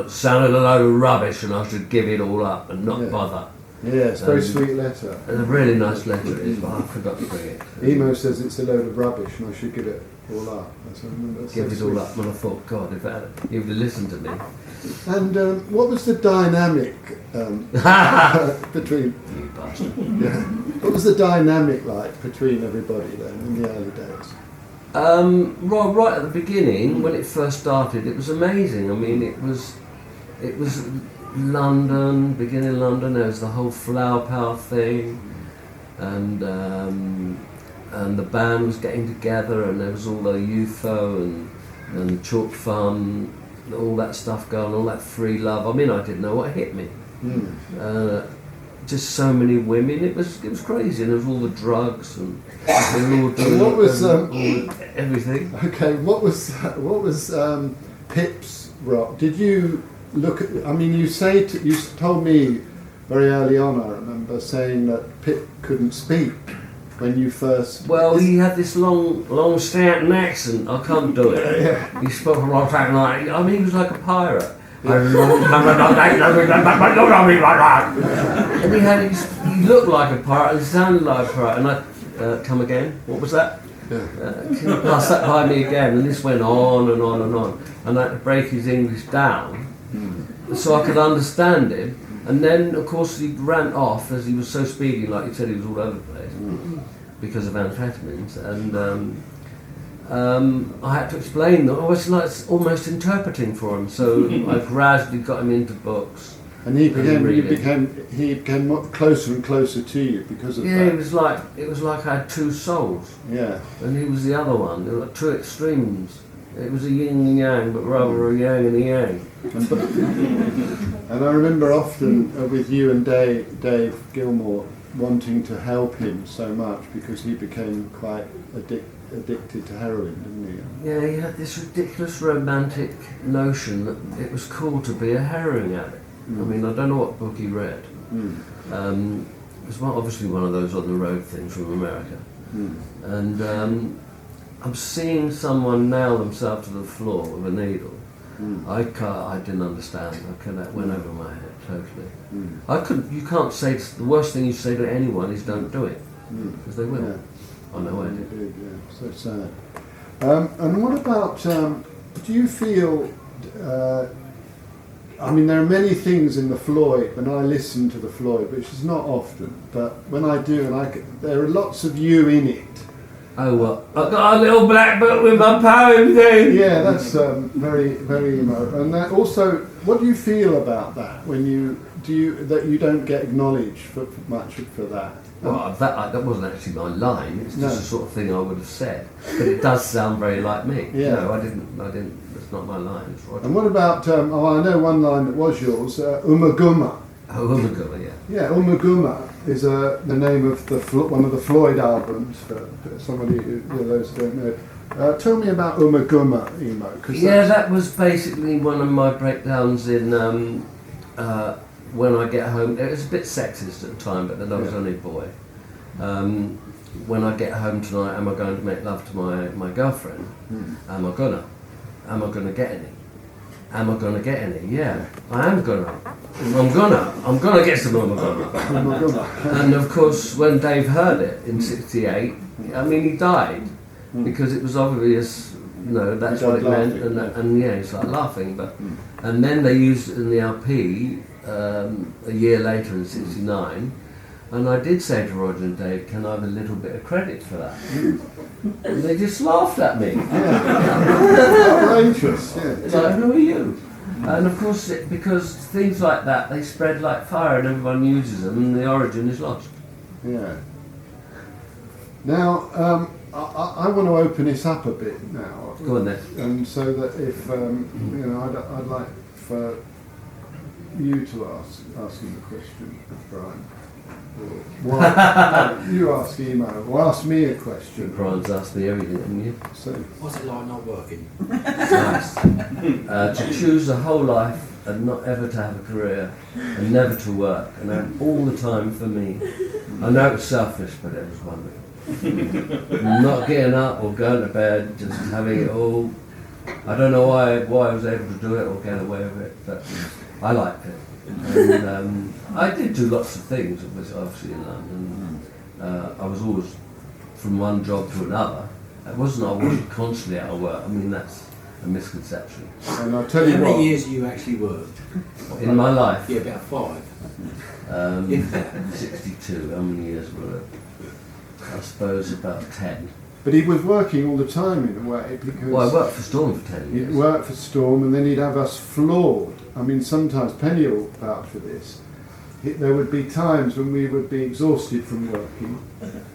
sounded a load of rubbish and I should give it all up and not bother. Yeah, it's a very Um, sweet letter. And a really nice letter it is, but I forgot to bring it. Emo says it's a load of rubbish and I should give it all up. That's what I remember. That's Give so it all sweet. up, and I thought, God, if he would have listened to me. And what was the dynamic between? You bastard. Yeah. What was the dynamic like between everybody then in the early days? Right at the beginning, when it first started, it was amazing. I mean, it was London, beginning of London. There was the whole Flower Power thing, and the band was getting together, and there was all the UFO and the Chalk Fun, all that stuff going, all that free love. I mean, I didn't know what hit me. Just so many women. It was crazy, and there was all the drugs, and they were all doing What was, all everything. Okay, what was Pip's rock? Did you look at? I mean, you told me very early on. I remember saying that Pip couldn't speak when you first. Well, he had this long Stanton accent. I can't do it. Yeah. He spoke a lot like I mean, he was like a pirate. And he looked like a pirate, and sounded like a pirate. And I come again. What was that? Can you pass that by me again? And this went on and on and on. And I had to break his English down so I could understand him. And then, of course, he ran off as he was so speedy, like you said, he was all over the place because of amphetamines. And I had to explain that. I was like almost interpreting for him. So I gradually got him into books. And he became closer and closer to you because of Yeah, that. it was like I had two souls, Yeah. and he was the other one. They were like two extremes. It was a yin and yang, but rather a yang and a yang. And I remember often with you and Dave Gilmore wanting to help him so much because he became quite addicted to heroin, didn't he? Yeah, he had this ridiculous romantic notion that it was cool to be a heroin addict. I mean, I don't know what book he read. It was obviously one of those on the road things from America. And I'm seeing someone nail themselves to the floor with a needle. I didn't understand. That went over my head totally. You can't say the worst thing you say to anyone is don't do it, because they will. Yeah. I know I You did. did, yeah. So sad. And what about? Do you feel? I mean, there are many things in the Floyd. When I listen to the Floyd, which is not often, but when I do, there are lots of you in it. Oh, well, I've got a little black book with my poem thing. Yeah, that's very, very emo. And that also, what do you feel about that when you don't get acknowledged for much for that? Well, that wasn't actually my line. It's just No. the sort of thing I would have said. But it does sound very like me. Yeah. No, I didn't. That's not my line. It's Roger. And what about? I know one line that was yours. Umaguma. Oh my God, yeah. Yeah, Umaguma is the name of one of the Floyd albums. For somebody those who don't know. Tell me about Umaguma, Emo. Yeah, that was basically one of my breakdowns in When I Get Home. It was a bit sexist at the time, but then I was only a boy. When I get home tonight, am I going to make love to my girlfriend? Am I gonna get any? Am I gonna get any? Yeah, I am gonna. I'm gonna get some Umaguma. And of course, when Dave heard it in '68, I mean, he died because it was obvious, that's what it meant, and yeah, he started laughing. And then they used it in the LP a year later in '69, and I did say to Roger and Dave, "Can I have a little bit of credit for that?" And they just laughed at me. Outrageous. Yeah. It's like, who are you? And of course, because things like that, they spread like fire and everyone uses them and the origin is lost. Yeah. Now, I want to open this up a bit now. Go on then. And so that if, I'd like for you to ask him the question, Brian. Or you ask Emo, or ask me a question. Brian's asked me everything, haven't you? So, What's it like not working? Nice. To choose a whole life and not ever to have a career and never to work and have all the time for me. I know it was selfish, but it was wonderful. Not getting up or going to bed, just having it all I don't know why I was able to do it or get away with it, but I liked it. And I did do lots of things, obviously in London. I was always from one job to another. I wasn't constantly out of work. I mean, that's a misconception. And I'll tell you How many what. years you actually worked? In my life, Yeah, about 5. 62. How many years were it? I suppose about 10. But he was working all the time in a way because Well, I worked for Storm for 10 he'd years. work for Storm and then he'd have us floored. I mean, sometimes Penny will vouch for this. There would be times when we would be exhausted from working,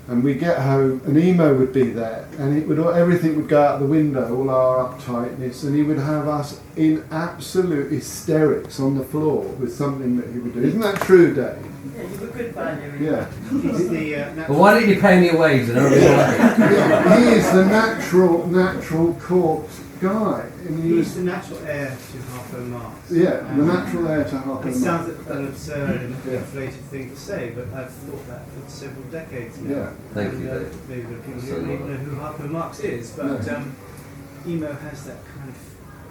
and we'd get home, and Emo would be there, and everything would go out the window, all our uptightness, and he would have us in absolute hysterics on the floor with something that he would do. Isn't that true, Dave? Yeah, you were good fun every Yeah. He's the Well, why didn't you pay me a wage? And I really like it. Yeah, he is the natural corpse guy. And he he's was, the natural heir to Harpo Marx. yeah, the natural heir to Harper. It sounds an absurd and inflated thing to say, but I've thought that for several decades now. Yeah. Thank you, And, Dave. maybe the people That's who a don't even lot. know who Harpo Marx is, but No. Emo has that kind of,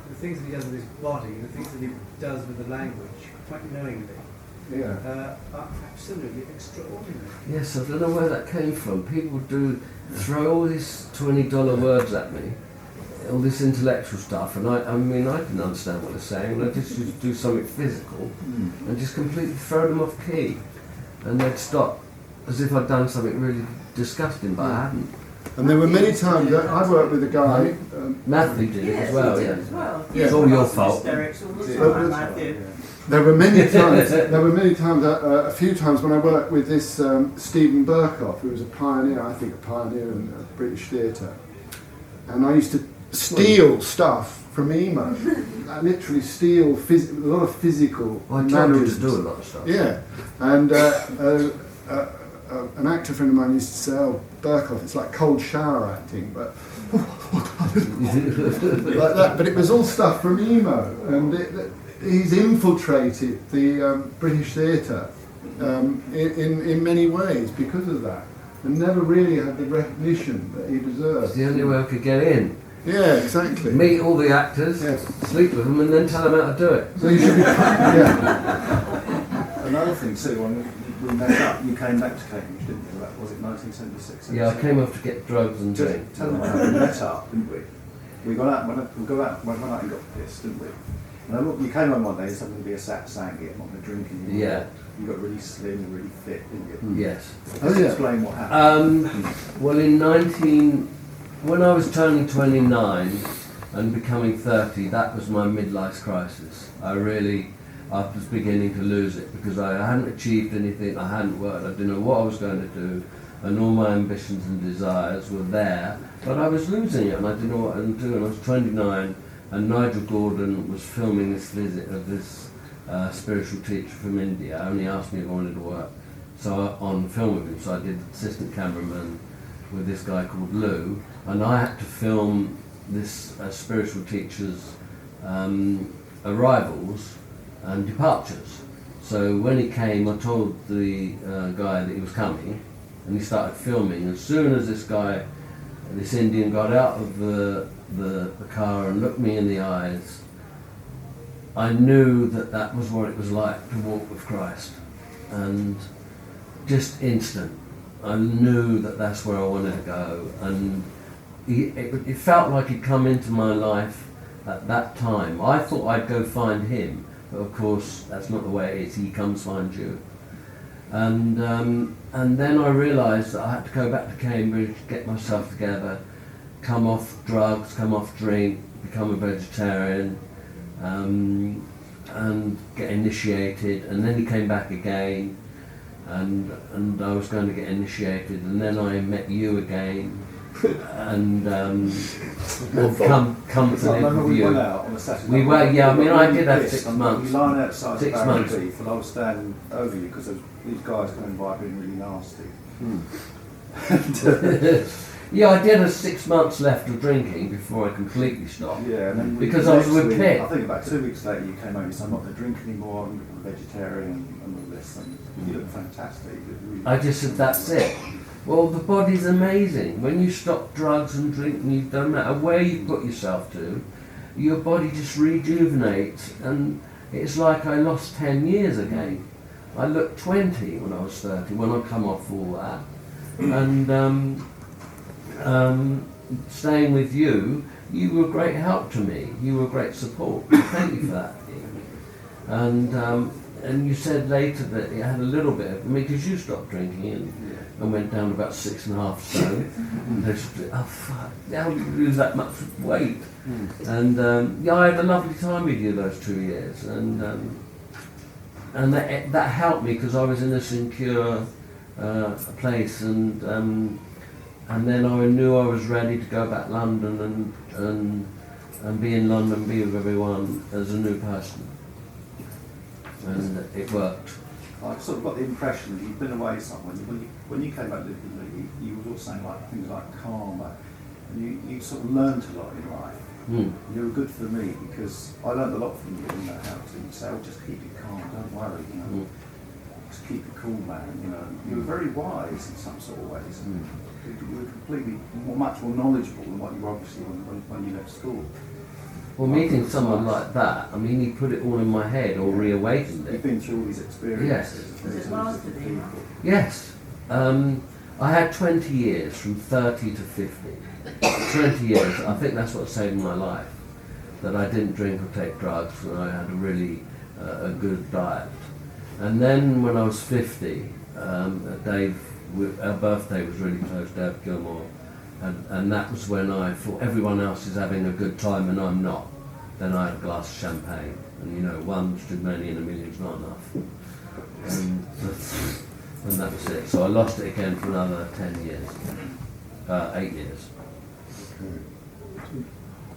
the things that he does with his body, the things that he does with the language, quite knowingly, Yeah. are absolutely extraordinary. Yes, I don't know where that came from. People do throw all these $20 words at me, all this intellectual stuff, and I mean, I didn't understand what they're saying, and I just used to do something physical and just completely throw them off key, and they'd stop as if I'd done something really disgusting, but I hadn't. And there were many times that I worked with a guy. Matthew did it Yes, as well, he did yeah. as well. It's all your fault. Hysterics all the Yeah. time, Matthew. There were many times. A few times when I worked with this Stephen Burkoff, who was a pioneer. I think a pioneer in British theatre. And I used to steal stuff from Emo. I literally steal a lot of physical Well, I told you to mannerisms. do a lot of stuff. Yeah, and an actor friend of mine used to say, "Oh, Burkoff, it's like cold shower acting," but like that. But it was all stuff from Emo, and he's infiltrated the British theatre in many ways because of that, and never really had the recognition that he It's deserved. the only way I could get in. Yeah, exactly. Meet all the actors, Yes. sleep with them, and then tell them how to do it. So you should be. Yeah. Another thing too, when we met up, you came back to Cambridge, didn't you? Was it 1976? Yeah, I came off to get drugs and drink. Tell them how we met up, didn't we? We got out, went out and got pissed, didn't we? And I look, you came on one day, something to be a sangy, I'm not going to drink anymore. Yeah. You got really slim and really fit, didn't you? Yes. Oh, Just yeah. explain what happened. Well, when I was turning 29 and becoming 30, that was my midlife crisis. I was beginning to lose it because I hadn't achieved anything, I hadn't worked, I didn't know what I was going to do, and all my ambitions and desires were there, but I was losing it and I didn't know what to do. And I was 29, and Nigel Gordon was filming this visit of this spiritual teacher from India, only asked me if I wanted to work on film with him, so I did assistant cameraman with this guy called Lou, and I had to film this spiritual teacher's arrivals and departures. So when he came, I told the guy that he was coming, and he started filming. As soon as this Indian got out of the car and looked me in the eyes, I knew that was what it was like to walk with Christ, and just instant. I knew that that's where I wanted to go, and it felt like he'd come into my life at that time. I thought I'd go find him, but of course that's not the way it is. He comes find you. And then I realised that I had to go back to Cambridge, get myself together, come off drugs, come off drink, become a vegetarian, and get initiated. And then he came back again, and I was going to get initiated, and then I met you again, and come to live Remember with we you. went out on a Saturday We night? were, yeah, I mean, I did have Pissed, 6 and months. You lying outside 6 the months. Beef, and I was standing over you because these guys coming by being really nasty. Yeah, I did have 6 months left of drinking before I completely stopped. Yeah, and then Because I was next with week, Pip. I think about 2 weeks later you came over and said, I'm not going to drink anymore, I'm a vegetarian and all this, and you look fantastic. You look really I just said, that's it. Well, the body's amazing. When you stop drugs and drink, and you don't matter where you put yourself to, your body just rejuvenates, and it's like I lost 10 years again. I looked 20 when I was 30, when I come off all that. And staying with you, you were a great help to me. You were a great support. Thank you for that. And you said later that you had a little bit of me because you stopped drinking and went down about 6.5 stone. And I just, oh fuck, how did you lose that much weight? And I had a lovely time with you those 2 years, and that helped me because I was in a secure place, and then I knew I was ready to go back to London and be in London, be with everyone as a new person. And it worked. I sort of got the impression that you'd been away somewhere. When you came back to live with me, you were all saying like things like karma, and you sort of learned a lot in life. You were good for me because I learned a lot from you in that house. And you say, "Oh, just keep it calm, don't worry, you know, just keep it cool, man." You know, you were very wise in some sort of ways. You were completely much more knowledgeable than what you were obviously when you left school. Well, meeting someone like that, I mean, he put it all in my head or reawakened You've it. been through all these experiences. Was it lasted him? Yes. I had 20 years, from 30 to 50. 20 years. I think that's what saved my life. That I didn't drink or take drugs, and I had a really a good diet. And then when I was 50, our birthday was really close, Dave Gilmore. And that was when I thought everyone else is having a good time and I'm not. Then I had a glass of champagne, and you know, one's too many and a million's not enough. And that was it. So I lost it again for another 10 years, 8 years.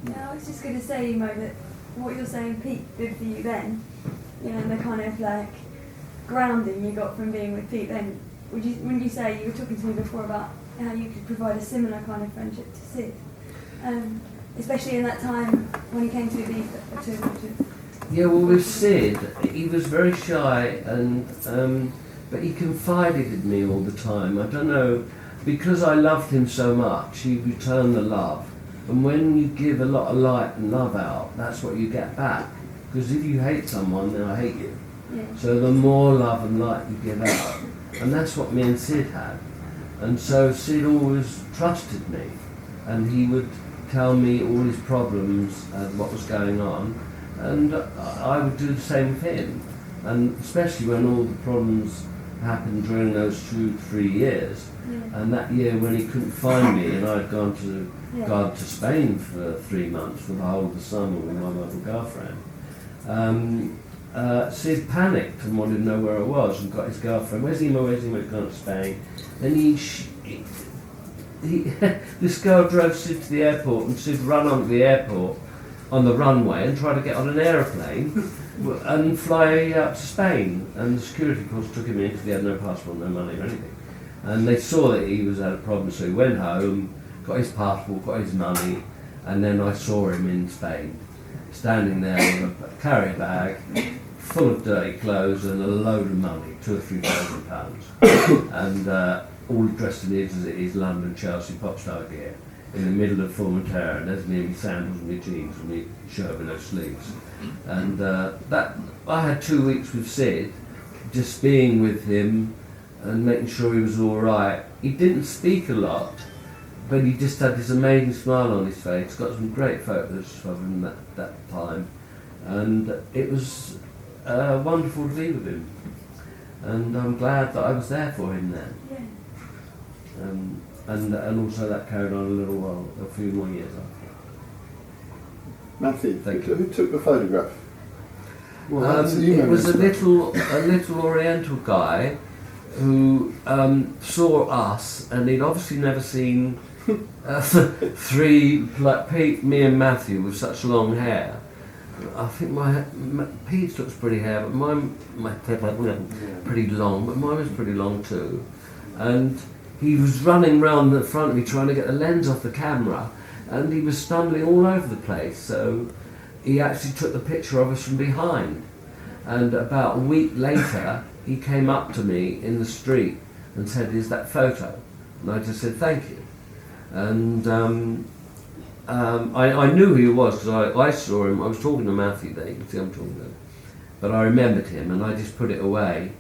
Yeah, I was just going to say, Mo, that what you're saying Pete did for you then, you know, and the kind of like grounding you got from being with Pete then, wouldn't you say, you were talking to me before about how you could provide a similar kind of friendship to Syd, especially in that time when he came to Ibiza. Yeah, well, with Syd, he was very shy, but he confided in me all the time. I don't know, because I loved him so much, he returned the love. And when you give a lot of light and love out, that's what you get back. Because if you hate someone, then I hate you. Yeah. So the more love and light you give out, and that's what me and Syd had. And so Syd always trusted me, and he would tell me all his problems and what was going on, and I would do the same with him. And especially when all the problems happened during those 2-3 years, and that year when he couldn't find me, and I'd gone to Spain for 3 months for the whole of the summer with my mother and girlfriend. Syd panicked and wanted to know where I was, and got his girlfriend, where's Emo, gone to Spain. Then this girl drove Syd to the airport, and Syd ran onto the airport on the runway and tried to get on an aeroplane and fly out to Spain. And the security, of course, took him in because he had no passport, no money or anything. And they saw that he was had a problem, so he went home, got his passport, got his money, and then I saw him in Spain, standing there with a carry bag full of dirty clothes and a load of money, £2,000 or £3,000, and all dressed in his London Chelsea pop star gear, in the middle of Formentera, and there's me in my sandals and my jeans and my shirt with no sleeves. And that I had 2 weeks with Syd, just being with him and making sure he was all right. He didn't speak a lot, but he just had this amazing smile on his face. Got some great photos of him that time, and it was wonderful to be with him. And I'm glad that I was there for him then. Yeah. And also that carried on a little while, a few more years after. Matthew, Thank who took the photograph? Well, It was a little Oriental guy who saw us, and he'd obviously never seen me and Matthew with such long hair. I think Pete's looks pretty hair, but mine pretty long, but mine was pretty long too. And he was running round the front of me trying to get the lens off the camera, and he was stumbling all over the place. So he actually took the picture of us from behind. And about a week later, he came up to me in the street and said, "Is that photo?" And I just said, "Thank you." And I knew who he was because I saw him. I was talking to Matthew there. You can see I'm talking to him. But I remembered him, and I just put it away.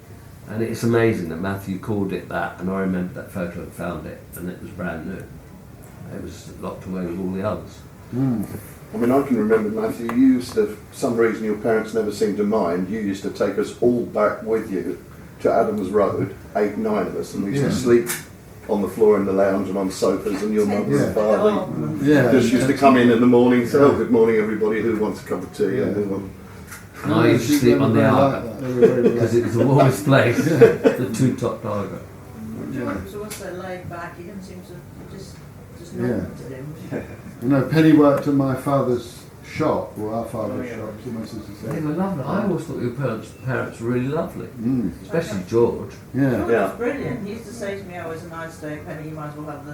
And it's amazing that Matthew called it that, and I remembered that photo and found it, and it was brand new. It was locked away with all the others. I mean, I can remember, Matthew, you used to, for some reason your parents never seemed to mind, you used to take us all back with you to Adams Road, 8, 9 of us, and we used to sleep on the floor in the lounge and on sofas, and your mum and father just used to come in the morning and say, oh, good morning everybody, who wants a cup of tea? And who wants... I used to sleep on the Argo because it was the warmest place, the two-top Argo. George was also laid back. He didn't seem to just normal to him. You know, Penny worked at my father's shop, or our father's shop, so my sister They said. were lovely. I always thought your parents were really lovely, especially George. George was brilliant. He used to say to me, oh, it's a nice day, Penny, you might as well have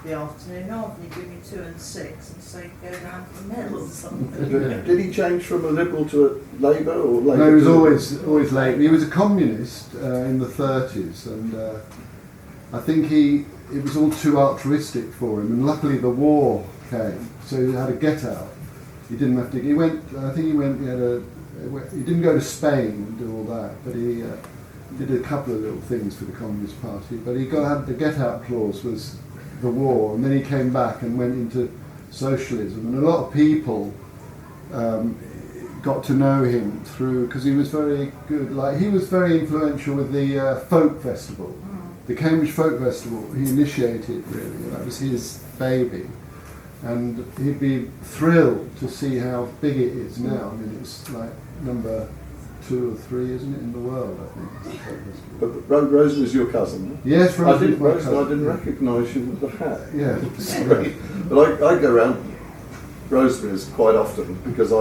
the afternoon off. And he'd give me 2 and 6 and say, go down to the middle or something. Did he change from a Liberal to a Labour or Labour? No, he was always late. He was a communist in the 30s, and I think it was all too altruistic for him. And luckily, the war came, so he had a get out. He didn't have to. He went. I think he went. He didn't go to Spain and do all that, but he did a couple of little things for the Communist Party. But had the get out clause was the war, and then he came back and went into socialism. And a lot of people got to know him through, because he was very good. Like, he was very influential with the folk festival, the Cambridge Folk Festival. He initiated, really. That was his baby. And he'd be thrilled to see how big it is now. I mean, it's like number 2 or 3, isn't it, in the world, I think. But Rose was your cousin? Yes, Rose was my cousin. I didn't recognise you with the hat. Yeah. Sorry. But I go around Rosebery's quite often because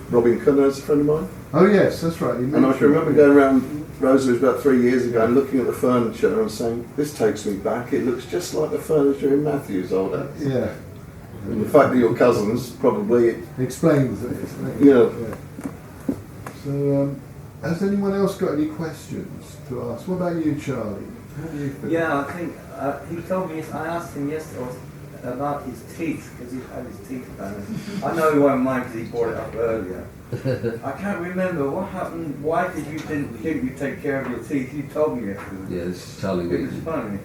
Robin Cunner's a friend of mine. Oh yes, that's right. And I can remember going around Rosebery's about 3 years ago and looking at the furniture and saying, this takes me back. It looks just like the furniture in Matthew's old house. Yeah. And the fact that your cousins probably... Explains it. Yeah. So, has anyone else got any questions to ask? What about you, Charlie? How do you feel? Yeah, I think he told me, I asked him yesterday about his teeth, because he had his teeth done. I know he won't mind because he brought it up earlier. I can't remember what happened. Why did you think you take care of your teeth? You told me yesterday. Yeah, this is Charlie. It was funny.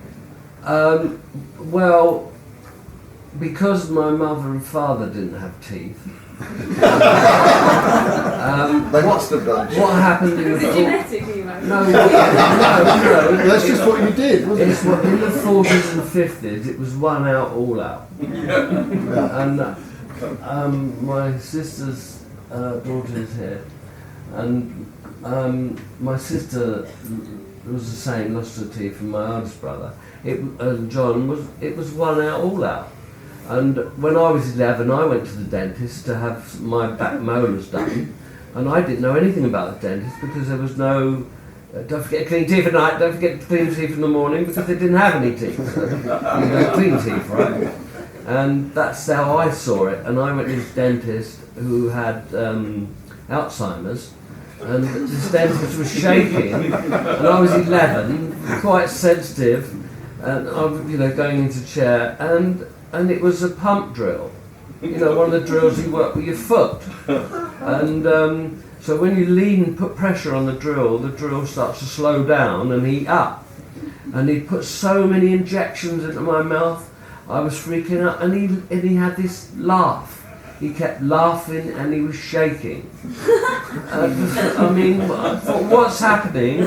Well, because my mother and father didn't have teeth. They must have done. What happened in Was it genetic, you know? No. That's just what you did, wasn't It's what, in the 40s and 50s, it was one out, all out. And my sister's daughter is here, and my sister was the same, lost her teeth, and my eldest brother, John, it was one out, all out. And when I was 11, I went to the dentist to have my back molars done, and I didn't know anything about the dentist because there was no, don't forget to clean teeth at night, don't forget to clean teeth in the morning, because they didn't have any teeth. So, clean teeth, right? And that's how I saw it. And I went to this dentist who had Alzheimer's, and this dentist was shaking, and I was 11, quite sensitive, and I was, going into chair, and it was a pump drill, one of the drills you work with your foot. And so when you lean and put pressure on the drill starts to slow down and heat up. And he put so many injections into my mouth, I was freaking out. And he had this laugh. He kept laughing and he was shaking. I thought, what's happening?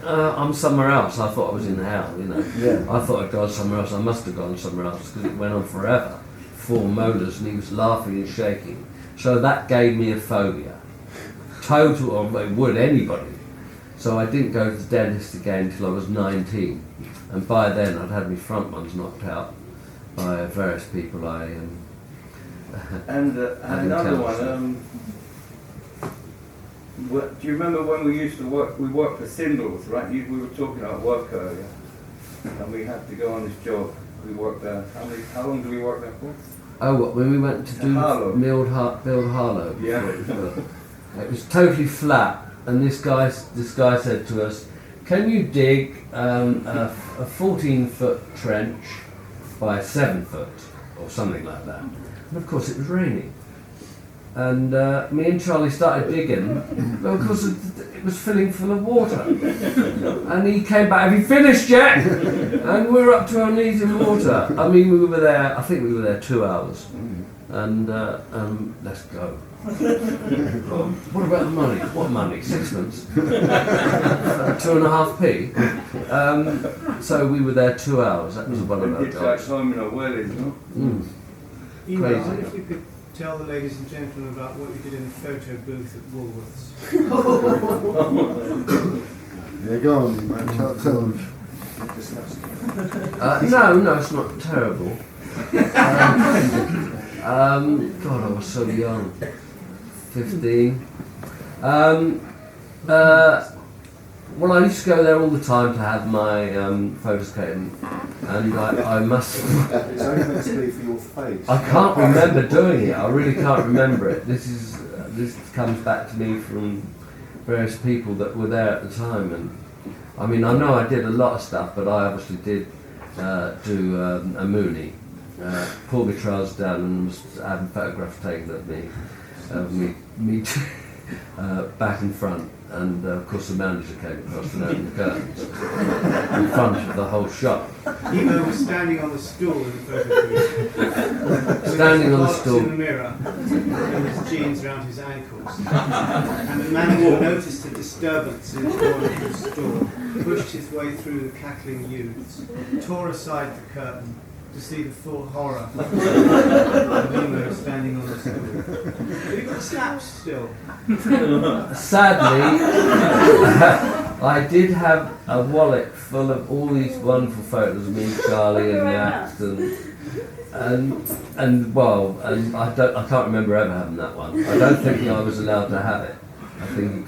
I'm somewhere else. I thought I was in hell, Yeah. I thought I'd gone somewhere else. I must have gone somewhere else because it went on forever. 4 molars, and he was laughing and shaking. So that gave me a phobia. Total, or it would anybody. So I didn't go to the dentist again until I was 19. And by then I'd had my front ones knocked out by various people And another one, do you remember when we used to work? We worked for Symbols, right? We were talking about work earlier, and we had to go on this job. We worked there. How long did we work there for? Oh, what, when we went to do build Harlow? Yeah. It was totally flat, and this guy said to us, "Can you dig a 14-foot trench by 7 foot, or something like that. And of course it was raining. And me and Charlie started digging, because it was filling full of water. And he came back, "Have you finished yet?" And we were up to our knees in water. I mean, we were there, I think we were there 2 hours. And let's go. What about the money? What money? Sixpence? 2.5p? So we were there 2 hours. That was one of our It's like jobs. time in a wellies, no? Ian, Crazy. I wonder if you could tell the ladies and gentlemen about what you did in the photo booth at Woolworths. Yeah, go on, man. Tell them. No, it's not terrible. God, I was so young. 15. Well, I used to go there all the time to have my photos taken, and I must. It's only meant to be for your face. I can't remember doing it. I really can't remember it. This comes back to me from various people that were there at the time, and I mean, I know I did a lot of stuff, but I obviously did do a Mooney. Pulled my trousers down and was having photographs taken of me back and front, and of course the manager came across and opened the curtains in front of the whole shop. Emo was standing on the stool in the photo booth. Standing on the With his stool. in the mirror and his jeans around his ankles. And the manager noticed a disturbance in the corner of the store, pushed his way through the cackling youths, tore aside the curtain to see the full horror of Emo standing on the stool. Have you got the snaps still? Sadly, I did have a wallet full of all these wonderful photos of me, Charlie, and Max, and I can't remember ever having that one. I don't think I was allowed to have it. I think he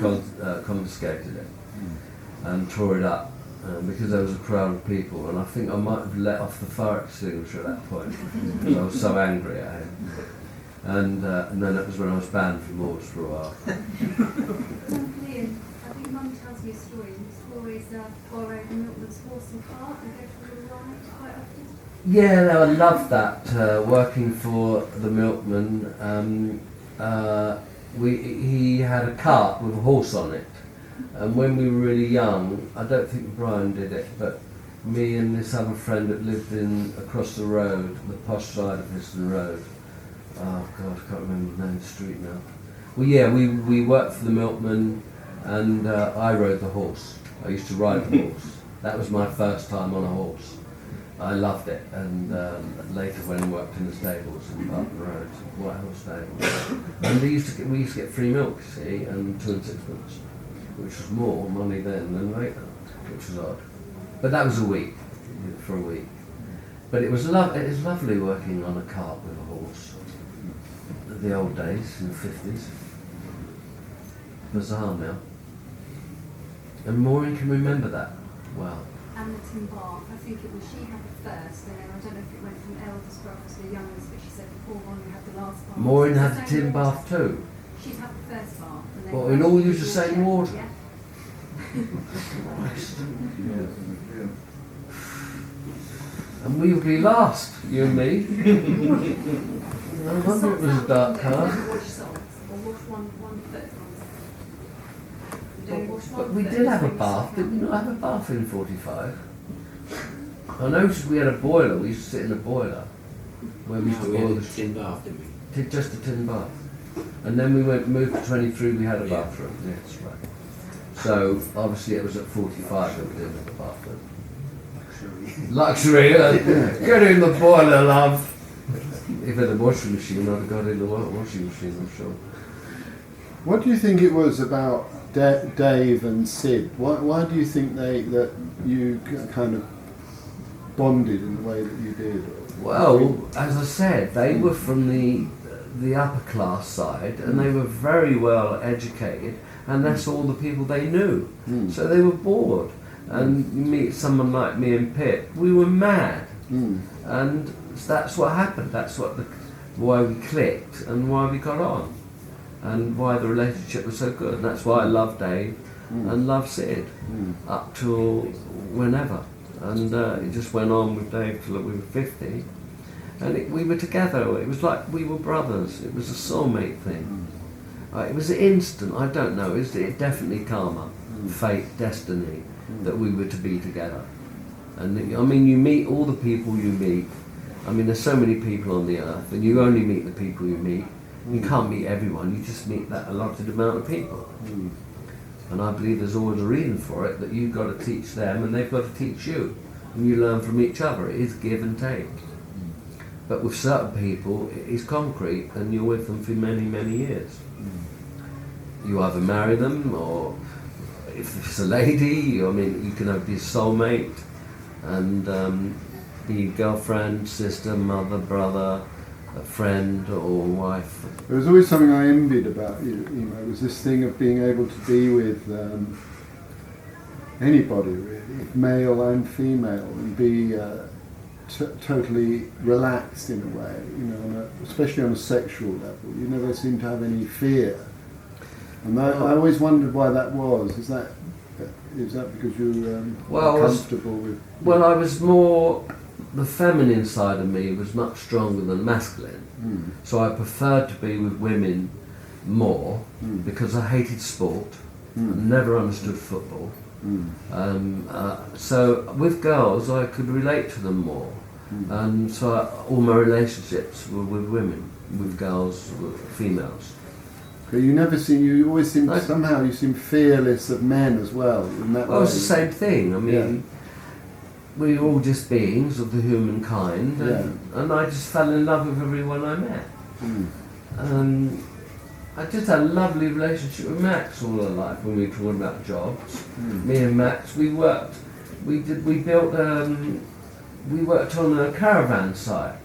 confiscated it and tore it up because there was a crowd of people, and I think I might have let off the fire extinguisher at that point because I was so angry at him. And then it was when I was banned from Borders for a while. Ian, I think Mum tells me a story. You used to always borrow the milkman's horse and cart and go for a little ride quite often. Yeah, no, I loved that. Working for the milkman, he had a cart with a horse on it. And when we were really young, I don't think Brian did it, but me and this other friend that lived across the road, the posh side of Histon Road. Oh God, I can't remember the name of the street now. Well, yeah, we worked for the milkman, and I rode the horse. I used to ride the horse. That was my first time on a horse. I loved it, and later when I worked in the stables in Barton Road, Whitehall Stables, and we used to get free milk, you see, and 2 and 6pence, which was more money then than later, which was odd. But that was for a week. But it was lovely working on a cart with a horse. The old days in the 50s. Bizarre now. And Maureen can remember that well. And the tin bath, I think it was she had the first, and then I don't know if it went from eldest brother to the youngest, but she said before one you had the last bath. Maureen So had the the same tin water. bath too. She'd have the first bath. And then Well, and all use the she'd same water. Yeah. And we would be last, you and me. I wonder it was a dark You card. don't wash socks, or wash one foot. You don't wash one But we foot, did have a then bath. sock Did we not have a bath in 45? I noticed we had a boiler. We used to sit in a boiler where we used to boil the tin bath, didn't we? just a tin bath. And then we moved to 23, we had a bathroom. Yeah, that's right. So obviously it was at 45 that we didn't have a bathroom. Luxury. Get in the boiler, love. If I had a washing machine, I'd have got in the washing machine, I'm sure. What do you think it was about Dave and Syd? Why do you think that you kind of bonded in the way that you did? Well, as I said, they were from the upper class side, and they were very well educated, and that's all the people they knew. So they were bored. And you meet someone like me and Pip, we were mad. And that's what happened. That's why we clicked and why we got on, and why the relationship was so good. And that's why I love Dave and love Syd up till whenever. And it just went on with Dave till we were 50. and we were together. It was like we were brothers. It was a soulmate thing. It was instant. I don't know. It definitely karma, fate, destiny, that we were to be together. And I mean, you meet all the people you meet. I mean, there's so many people on the earth, and you only meet the people you meet. You can't meet everyone. You just meet that allotted amount of people. And I believe there's always a reason for it, that you've got to teach them and they've got to teach you. And you learn from each other. It is give and take. But with certain people, it is concrete, and you're with them for many, many years. You either marry them, or if it's a lady, I mean, you can be a soulmate, and be girlfriend, sister, mother, brother, a friend or wife. There was always something I envied about you, it was this thing of being able to be with anybody really, male and female, and be totally relaxed in a way, especially on a sexual level. You never seem to have any fear. And I always wondered why that was. Is that because you were comfortable with... Well, I was more... The feminine side of me was much stronger than masculine. So I preferred to be with women more because I hated sport. I never understood football. So with girls I could relate to them more. And so all my relationships were with women, with girls, with females. You always seem, somehow you seem fearless of men as well, in that way. It's the same thing. I mean, we're all just beings of the human kind, and I just fell in love with everyone I met. I just had a lovely relationship with Max all our life when we were talking about jobs. Me and Max, we worked on a caravan site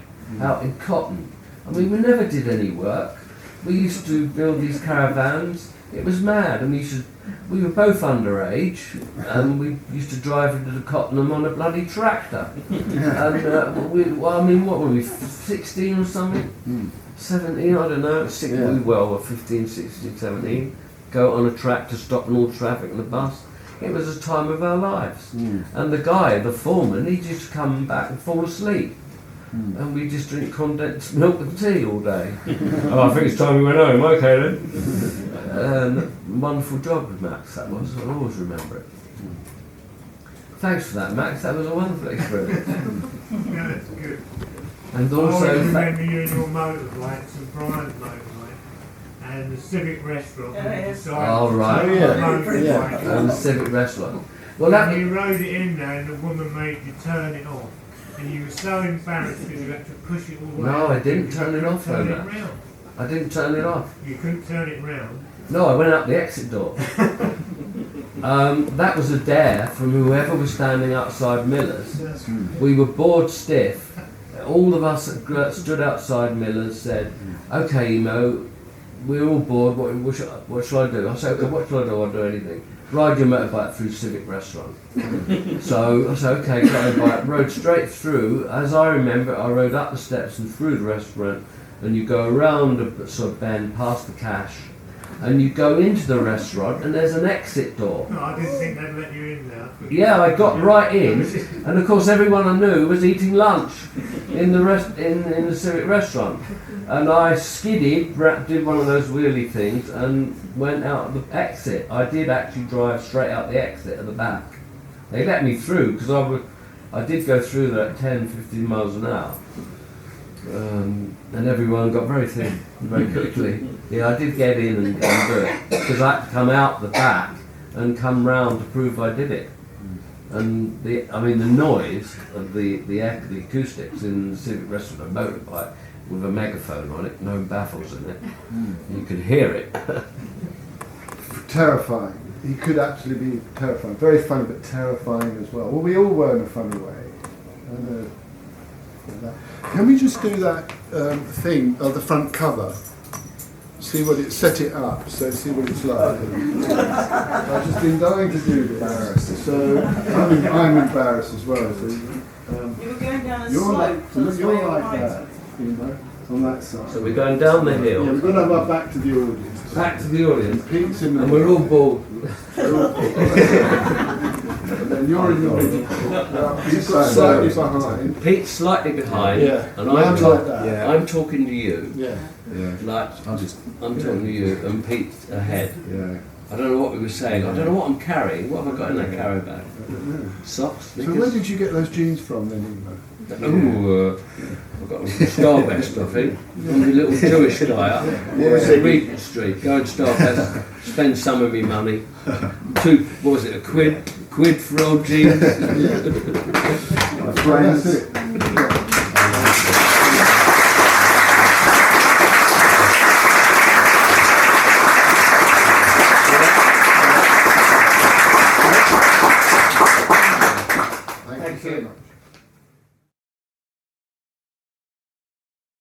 out in Cotton. I mean, we never did any work. We used to build these caravans. It was mad, and we were both underage, and we used to drive into the Cottenham on a bloody tractor. And what were we, 16 or something? 17, I don't know. We were 15, 16, 17. Go on a tractor, stopping all traffic and the bus. It was the time of our lives. And the guy, the foreman, he just come back and fall asleep. And we just drink condensed milk and tea all day. I think it's time we went home. Okay then. Wonderful job with Max, that was. I'll always remember it. Thanks for that, Max. That was a wonderful experience. Yeah, that's good. And I also, always remember you and your motorbike, St Brian's motorbike, and the Civic restaurant. Oh, right. And the Civic restaurant. Well, you rode it in there, and the woman made you turn it off. And you were so embarrassed because you had to push it all the way. No, I didn't turn it off. I didn't turn it off. You couldn't turn it round? No, I went out the exit door. That was a dare from whoever was standing outside Miller's. We were bored stiff. All of us that stood outside Miller's said, "Okay, Emo, we're all bored. What shall I do?" I said, "Okay, what shall I do? I'll do anything. Ride your motorbike through Civic Restaurant." So I said, "Okay, got a bike." Rode straight through. As I remember, I rode up the steps and through the restaurant, and you go around a sort of bend past the cash, and you go into the restaurant, and there's an exit door. No, I didn't think they'd let you in there. Yeah, I got right in, and of course everyone I knew was eating lunch in the Civic Restaurant. And I skidded, did one of those wheelie things, and went out the exit. I did actually drive straight out the exit at the back. They let me through, because I did go through there at 10, 15 miles an hour. And everyone got very thin very quickly. Yeah, I did get in and do it, because I had to come out the back and come round to prove I did it. And the noise of the acoustics in the Civic Restaurant, a motorbike, with a megaphone on it, no baffles in it. You could hear it. Terrifying. He could actually be terrifying. Very funny, but terrifying as well. Well, we all were in a funny way. Can we just do that thing of the front cover? See what it, set it up, so see what it's like. I've just been dying to do this. So I'm embarrassed as well. So, you were going down a slope. You're like that. On that side. So we're going down the hill. Yeah, we're going to have our back to the audience. Back to the audience. Pete's in the and we're all bored. then you're in the middle. He's got slightly behind. Pete's slightly behind, Yeah. and I'm like that. Yeah. I'm talking to you. Yeah. Yeah. Like I'm talking to you, and Pete's ahead. Yeah. I don't know what we were saying. I don't know what I'm carrying. What have I got in that carry bag? Socks, So sneakers. where did you get those jeans from then, Emo? Ooh, I've got them from Starbest, I think. I'm a little Jewish guy up. What was it? Regent Street. Go and Starbest, spend some of me money. What was it, a quid for old jeans? That's it. Thank you very much.